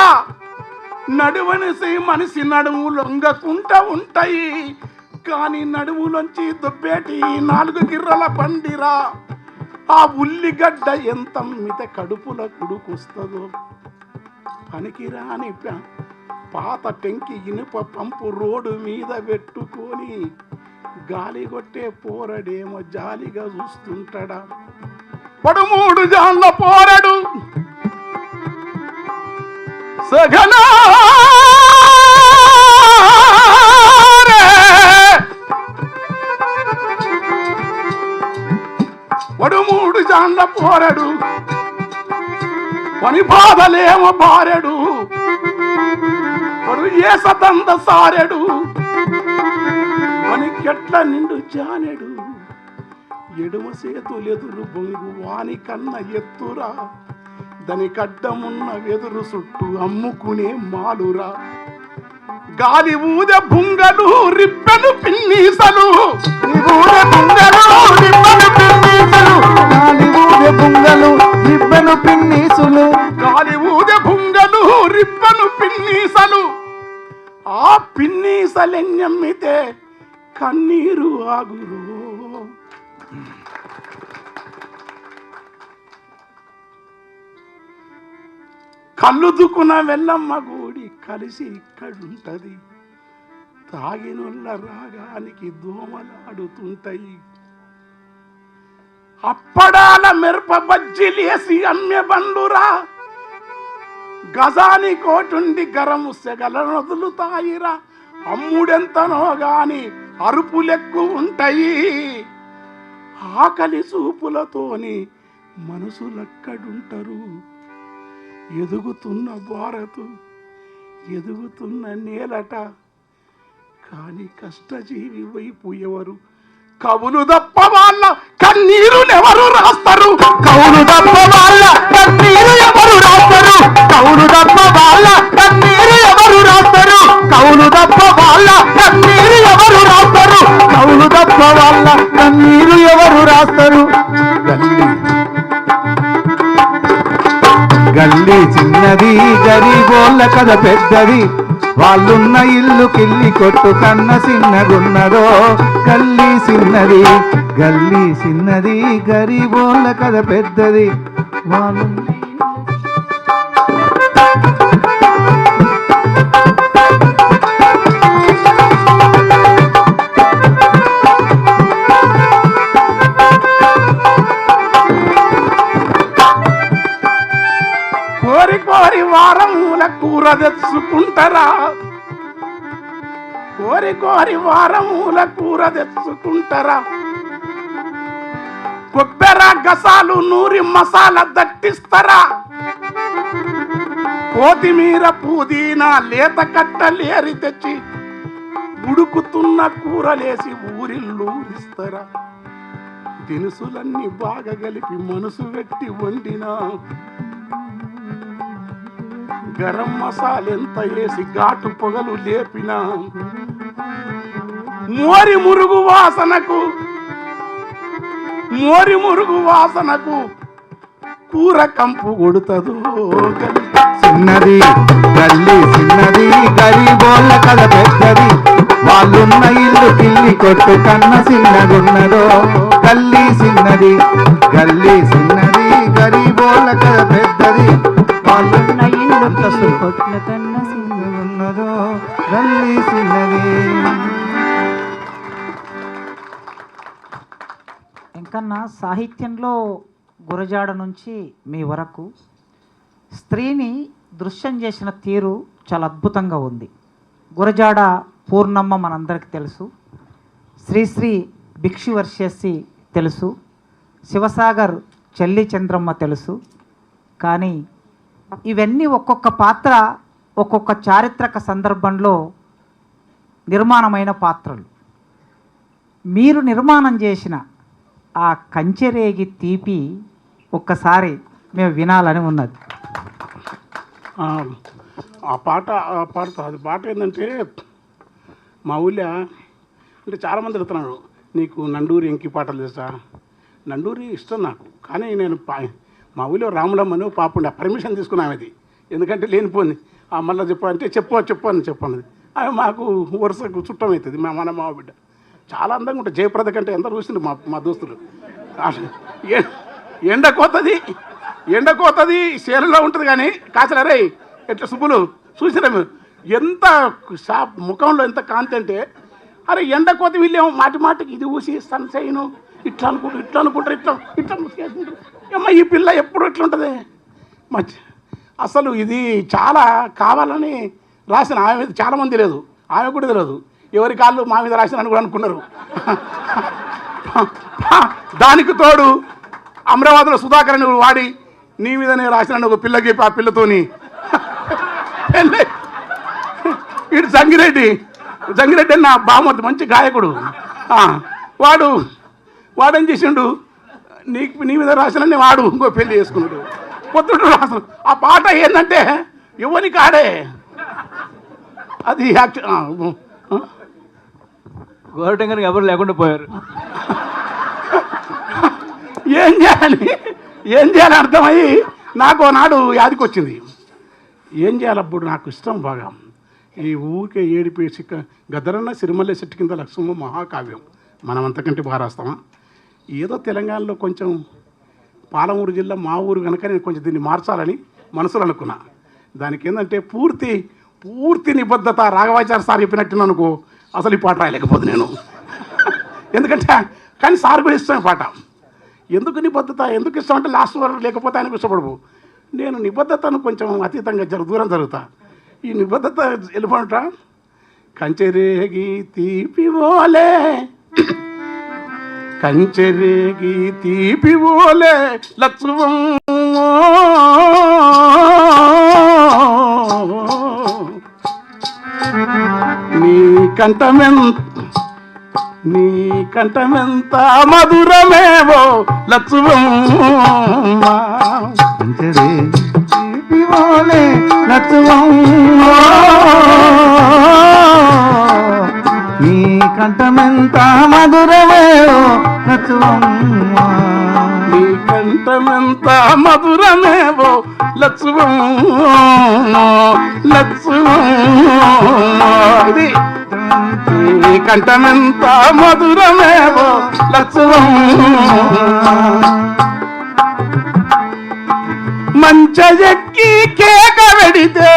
Speaker 2: నడువనిసి మనిషి నడుము లొంగకుంటా ఉంటాయి, కానీ నడువులోంచి దొబ్బేటి 4 గిర్రల బండిరా. ఆ ఉల్లిగడ్డ ఎంత మిత కడుపుల కుడుకొస్తుందో. పనికిరాని పాత టెంకి ఇనుప పంపు రోడ్డు మీద పెట్టుకొని గాలి కొట్టే పోరడేమో జాలిగా చూస్తుంటాడా. 13 జాన్ల పోరడు సగనా 13 జాన్ల పోరడు పని బాధలేమో బారెడు. వాడు ఏ సతంద సారెడు పనికెట్ల నిండు జానెడు. ఎడుమ సేతులెదురు బొంగు వాని కన్న ఎత్తురా. దాని కడ్డమున్న వెదురు చుట్టూ అమ్ముకునే మాలురా. గాలి ఊదె బుంగలు రిబ్బెను పిన్నీసలు, గాలి ఊదె బుంగలు రిబ్బెను పిన్నీసలు. ఆ పిన్నీసలెన్నమ్మితే కన్నీరు ఆగురు. కళ్ళుదుకున్న వెల్లమ్మ గుడి కలిసి ఇక్కడుంటది. తాగినొల్ల రాగానికి దోమలాడుతుంటాయి. అప్పడాల మెరుప బజ్జీలేసి అమ్మె బండురా. గజాని కోటుండి గరము సెగల నదులుతాయిరా. అమ్ముడెంతనో గాని అరుపులెక్కు ఉంటాయి. ఆకలి చూపులతోని మనసులెక్కడుంటారు. ఎదుగుతున్న భారతు ఎదుగుతున్న నేలట, కాని కష్టజీవి వైపు ఎవరు కవులు తప్ప వాళ్ళ కన్నీరునెవరు రాస్తారు.
Speaker 3: కవులు తప్ప వాళ్ళ కన్నీరు ఎవరు రాస్తారు. కవులు తప్ప వాళ్ళ కన్నీరు ఎవరు రాస్తారు. కవులు తప్ప వాళ్ళ కన్నీరు ఎవరు రాస్తారు. కవులు తప్ప వాళ్ళ కన్నీరు ఎవరు రాస్తారు. గల్లీ చిన్నది, గరీబోళ్ళ కథ పెద్దది. వాళ్ళున్న ఇల్లు కిల్లి కొట్టు కన్న చిన్నగున్నదో. గల్లీ చిన్నది, గల్లీ చిన్నది, గరీబోళ్ళ కథ పెద్దది. వాళ్ళు
Speaker 2: కోరి వారముల కూర తెచ్చుకుంటారా. కోరి వారముల కూర తెచ్చుకుంటారా. కొబ్బెర గసాలు నూరి మసాలా దట్టిస్తారా. కొత్తిమీర పుదీనా లేత కట్టలేరి తెచ్చి ఉడుకుతున్న కూరలేసి ఊరిల్లూరిస్తారా. దినుసులన్నీ బాగా కలిపి మనసు పెట్టి వండినా, గరం మసాలెంత వేసి ఘాటు పొగలు లేపినా, మోరి మురుగు వాసనకు కూర కంపు కొడుతుందో.
Speaker 3: చిన్నది గల్లి చిన్నది, గరీబోళ్ళ కథ పెద్దది, వాళ్ళున్న ఇల్లు పిల్లి కొట్టు కన్న చిన్నగున్నదో. గల్లి చిన్నది గరీబోళ్ళ కథ పెద్దది, వాళ్ళున్న ఇల్లు కసు కొట్ల కన్న చిన్నగున్నదో. గల్లి చిన్నది.
Speaker 1: ఇంకన్నా సాహిత్యంలో గురజాడ నుంచి మీ వరకు స్త్రీని దృశ్యం చేసిన తీరు చాలా అద్భుతంగా ఉంది. గురజాడ పూర్ణమ్మ మనందరికీ తెలుసు, శ్రీశ్రీ భిక్షువర్షస్సి తెలుసు, శివసాగర్ చెల్లి చంద్రమ్మ తెలుసు. కానీ ఇవన్నీ ఒక్కొక్క పాత్ర ఒక్కొక్క చారిత్రక సందర్భంలో నిర్మాణమైన పాత్రలు. మీరు నిర్మాణం చేసిన ఆ కంచెరేగి తీపి ఒక్కసారి మేము వినాలని ఉన్నది.
Speaker 2: ఆ పాట అది పాట ఏంటంటే, మా ఊళ్ళో అంటే చాలామంది అడుగుతున్నాడు, నీకు నండూరి ఎంకి పాటలు తెలుసా? నండూరి ఇష్టం నాకు, కానీ నేను మా ఊళ్ళో రాములమ్మని పాప ఉండే పర్మిషన్ తీసుకున్నామది, ఎందుకంటే లేనిపోయింది. మళ్ళీ చెప్పన్నది అవి మాకు వరుసకు చుట్టం అవుతుంది. మా బిడ్డ చాలా అందంగా ఉంటుంది. జయప్రద కంటే ఎంత చూసింది మా దోస్తులు. ఎండ కోతది సేలులో ఉంటుంది, కానీ కాసలరే ఎట్లా సుబ్బులు చూసినా మీరు ఎంత ముఖంలో ఎంత కాంతి అంటే, అరే ఎండ కోత వీళ్ళేమో మాటికి ఇది ఊసి సన్సైను ఇట్లా అనుకుంటారు ఇట్లా ముసుకేసుకుంటారు. అమ్మ ఈ పిల్ల ఎప్పుడు ఎట్లా ఉంటుంది అసలు ఇది చాలా కావాలని రాసిన ఆమె మీద చాలామంది తెలియదు, ఆమె కూడా తెలియదు. ఎవరి కాళ్ళు మా మీద రాసినని కూడా అనుకున్నారు. దానికి తోడు అమరావతిలో సుధాకర్ని వాడి నీ మీదనే రాసిన ఒక పిల్లకి ఆ పిల్లతోని ఇటు జంగిరెడ్డి నా బామర్ది మంచి గాయకుడు. వాడేం చేసిండు, నీ మీద రాసిన వాడు ఇంకో పెళ్లి చేసుకున్నాడు. పొద్దుడు రాసిన ఆ పాట ఏంటంటే ఎవరికి ఆడే అది
Speaker 4: గోరటంగానికి ఎవరు లేకుండా పోయారు.
Speaker 2: ఏం చేయాలి అర్థమయ్యి నాకు నాడు యాదికి వచ్చింది. ఏం చేయాలి అప్పుడు నాకు ఇష్టం బాగా ఈ ఊరికే ఏడిపేసి గద్దరన్న సిరిమల్లె చెట్టు కింద లక్ష్మమ్మ మహాకావ్యం మనం అంతకంటే బాగా రాస్తామా? ఏదో తెలంగాణలో కొంచెం పాలమూరు జిల్లా మా ఊరు కనుక నేను కొంచెం దీన్ని మార్చాలని మనసులో అనుకున్నా. దానికి ఏంటంటే పూర్తి నిబద్ధత రాఘవాచార్య సార్ చెప్పినట్టు అనుకో అసలు ఈ పాట రాయలేకపోతే నేను. ఎందుకంటే కానీ సార్ కూడా ఇష్టం పాట. ఎందుకు నిబద్ధత ఎందుకు ఇష్టం అంటే లాస్ట్ వరకు లేకపోతే ఆయనకు ఇష్టపడవు. నేను నిబద్ధతను కొంచెం అతీతంగా దూరం జరుగుతా. ఈ నిబద్ధత వెళ్ళిపోంటా కంచెరేగి తీపివోలే లక్ష్మం నీ కంఠమెంత మధురమేవో లక్ష్మమ్మ
Speaker 3: నీ కంఠమెంత మధురమేవో లక్ష్మమ్మ
Speaker 2: నీ కంఠమెంత మధురమేవో లక్ష్మమ్మ ఇది నీ కంఠమెంత మధురమేవో లక్ష్మమ్మ మంచెక్కి కేక వెడితే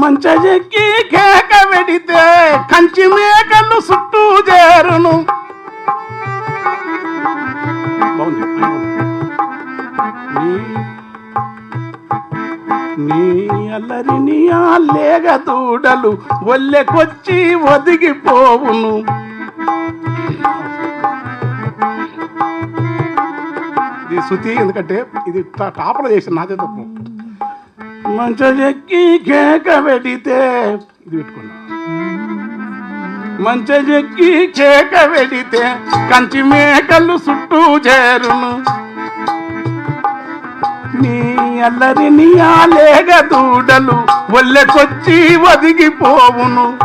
Speaker 2: మంచెక్కి కేక వెడితే కంచి మేకలు చుట్టూ చేరును. నీ అల్లరిని ఆ లేగ దూడలు ఒల్లెకొచ్చి ఒదిగిపోవును. ఇది శృతి, ఎందుకంటే ఇది టాపలో చేసిన నాదే తప్పు. మంచెక్కి కేక పెడితే ఇది పెట్టుకున్నా మంచెక్కి కేక వెడితే కంచి మేకలు చుట్టూ చేరును. నీ అల్లరిని ఆలేగ దూడలు ఒళ్ళెకొచ్చి ఒదిగిపోవును.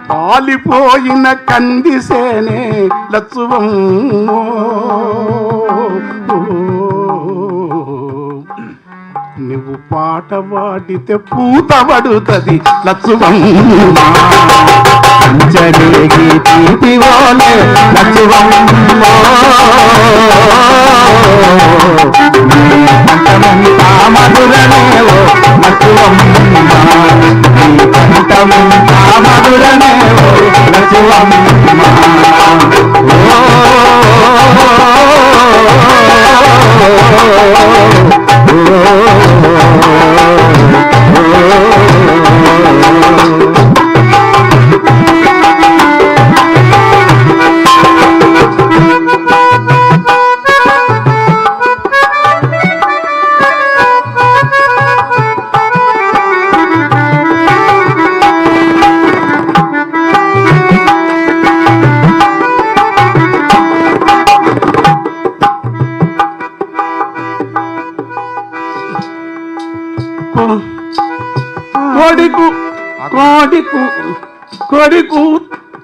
Speaker 2: పాలిపోయిన కందిసేనే లచ్చువమ్మో. నువ్వు పాట పాడితే పూత పడుతుంది లచ్చువమ్మ.
Speaker 3: అంచలేగి తీపివోలే లచ్చువమ్మో. కంఠమంతా మధురనేవో లచ్చువమ్మ. నీ కంఠమంతా మధురనేవో లచ్చువమ్మ.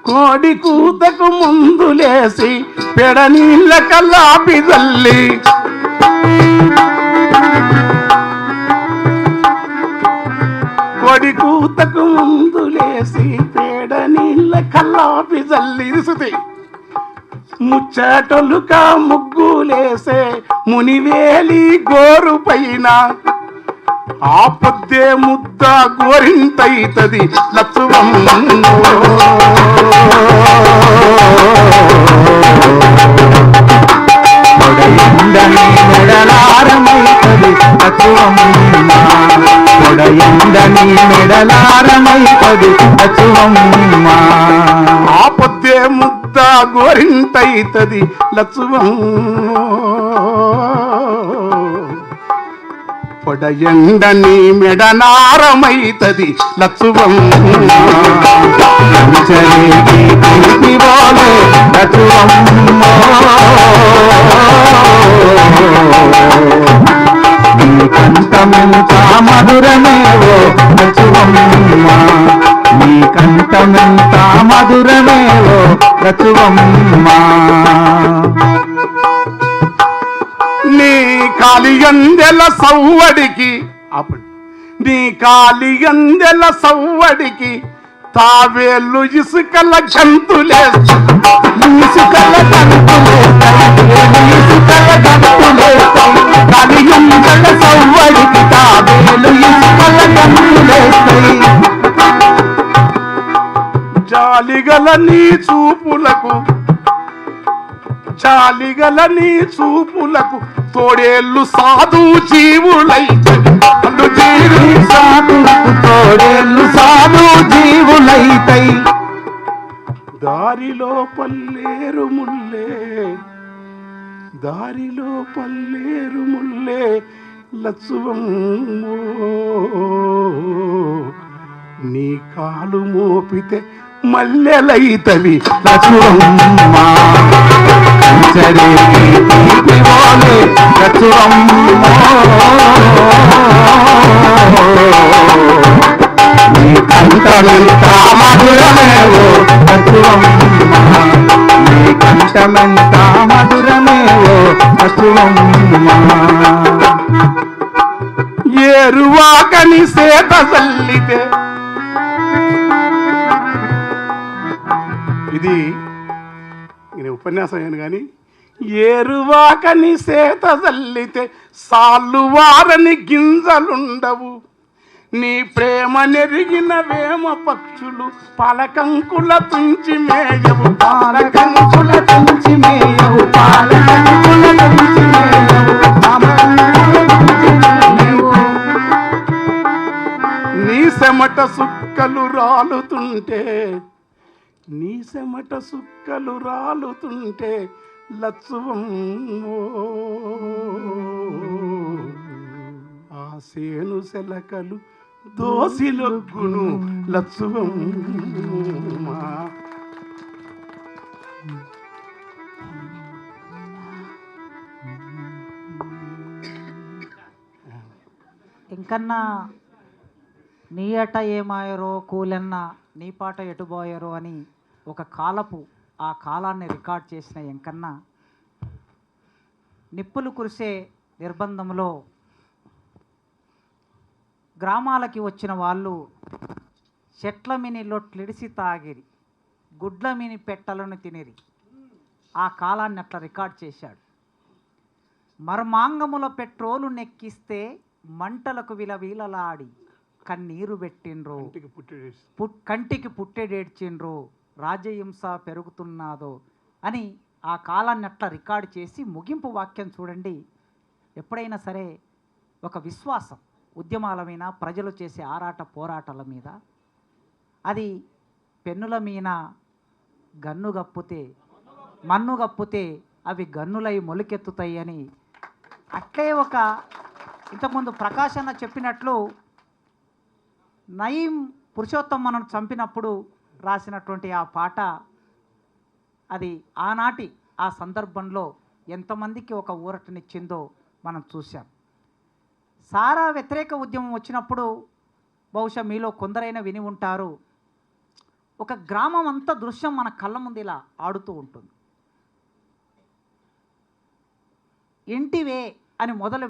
Speaker 2: కోడి కూతకు ముందులేసి పెడ నీళ్ళ కల్లాపి జల్లి కోడి కూతకు ముందులేసి పెడ నీళ్ళ కల్లాపి జల్లి శృతి. ముచ్చటలుగా ముగ్గులేసే మునివేలి గోరు పైన ఆ పొద్దే ముద్ద గోరింతైతది లచ్చువమ్మ.
Speaker 3: కొడయందని మెడలారమైతది లచ్చువమ్మ. కొడయందని మెడలారమైతది లచ్చువమ్మ.
Speaker 2: ఆ పొద్దే ముద్ద గోరింతైతది లచ్చువమ్మ. పొడయండని మెడనారమైతది లచ్చువమ్మ.
Speaker 3: అంచలేగి తీపివోలే లచ్చువమ్మ. నీ కంఠమెంత మధురమేవో లచ్చువమ్మ. నీ కంఠమెంత మధురమేవో లచ్చువమ్మ.
Speaker 2: నీ కాలియందెల సవ్వడికి అప్పుడు నీ కాలియందెల సవ్వడికి తావేళ్ళు ఇసుకల గంతులేస్తా.
Speaker 3: ఇసుకల కలియుంగల సవ్వడికి తాబేలు ఇసుకల గంతులేస్తాయి.
Speaker 2: జాలిగల నీ చూపులకు జాలిగల నీ చూపులకు తోడేళ్ళు సాధు జీవులైతడు జీవి
Speaker 3: సాధులకు తోడేళ్ళు సాధు జీవులైతై.
Speaker 2: దారిలో పల్లేరు ముల్లే దారిలో పల్లేరు ముల్లే లచ్చువమ్మో. నీ కాలు మోపితే మల్లెలైతవి
Speaker 3: లచ్చువమ్మ. కంచలేగి తీపివోలే లచ్చువమ్మ. నీ కంఠమెంత మధురమేవో లచ్చువమ్మ. నీ కంఠమెంత మధురమేవో లచ్చువమ్మ.
Speaker 2: ఏరువాకని సేత చల్లితే ఇది నేను ఉపన్యాసం అయ్యాను కానీ ఏరువాకని సేత చల్లితే సాళ్ళు వారని గింజలుండవు. నీ ప్రేమ నెరిగిన వేమ పక్షులు పాలకంకుల తుంచి మేయవు.
Speaker 3: పాలకంకుల తుంచి మేయవు. పాలకంకుల తుంచి మేయవు.
Speaker 2: నీ చెమట సుక్కలు రాలుతుంటే నీ చెమట సుక్కలు రాలుతుంటే లచ్చువమ్మో. ఆ సేను సెలకలు దోసిలొగ్గును లచ్చువమ్మ.
Speaker 1: ఇంకన్నా నీ అట ఏమాయరో కూలన్న నీ పాట ఎటుబోయరో అని ఒక కాలపు ఆ కాలాన్ని రికార్డ్ చేసిన ఎంకన్నా నిప్పులు కురిసే నిర్బంధంలో గ్రామాలకి వచ్చిన వాళ్ళు చెట్ల మిని లొట్లిడిసి తాగిరి, గుడ్ల మిని పెట్టలను తినిరి. ఆ కాలాన్ని అట్లా రికార్డ్ చేశాడు. మర్మాంగముల పెట్రోలు నెక్కిస్తే మంటలకు విలవిలలాడి కన్నీరు పెట్టిండ్రు, కంటికి పుట్టెడేడ్చిండ్రు, రాజహింస పెరుగుతున్నాదో అని ఆ కాలాన్ని అట్లా రికార్డు చేసి ముగింపు వాక్యం చూడండి. ఎప్పుడైనా సరే ఒక విశ్వాసం ఉద్యమాల మీద, ప్రజలు చేసే ఆరాట పోరాటాల మీద, అది పెన్నుల మీద గన్ను గప్పితే మన్ను గప్పితే అవి గన్నులై మొలికెత్తుతాయి అని అట్లే ఒక ఇంతకుముందు ప్రకాష్ అన్న చెప్పినట్లు నయీం పురుషోత్తం మనం చంపినప్పుడు రాసినటువంటి ఆ పాట, అది ఆనాటి ఆ సందర్భంలో ఎంతమందికి ఒక ఊరటనిచ్చిందో మనం చూసాం. సారా వ్యతిరేక ఉద్యమం వచ్చినప్పుడు బహుశా మీలో కొందరైనా విని ఉంటారు, ఒక గ్రామం అంతా దృశ్యం మన కళ్ళ ముందు ఇలా ఆడుతూ ఉంటుంది. ఇంటివే అని మొదలు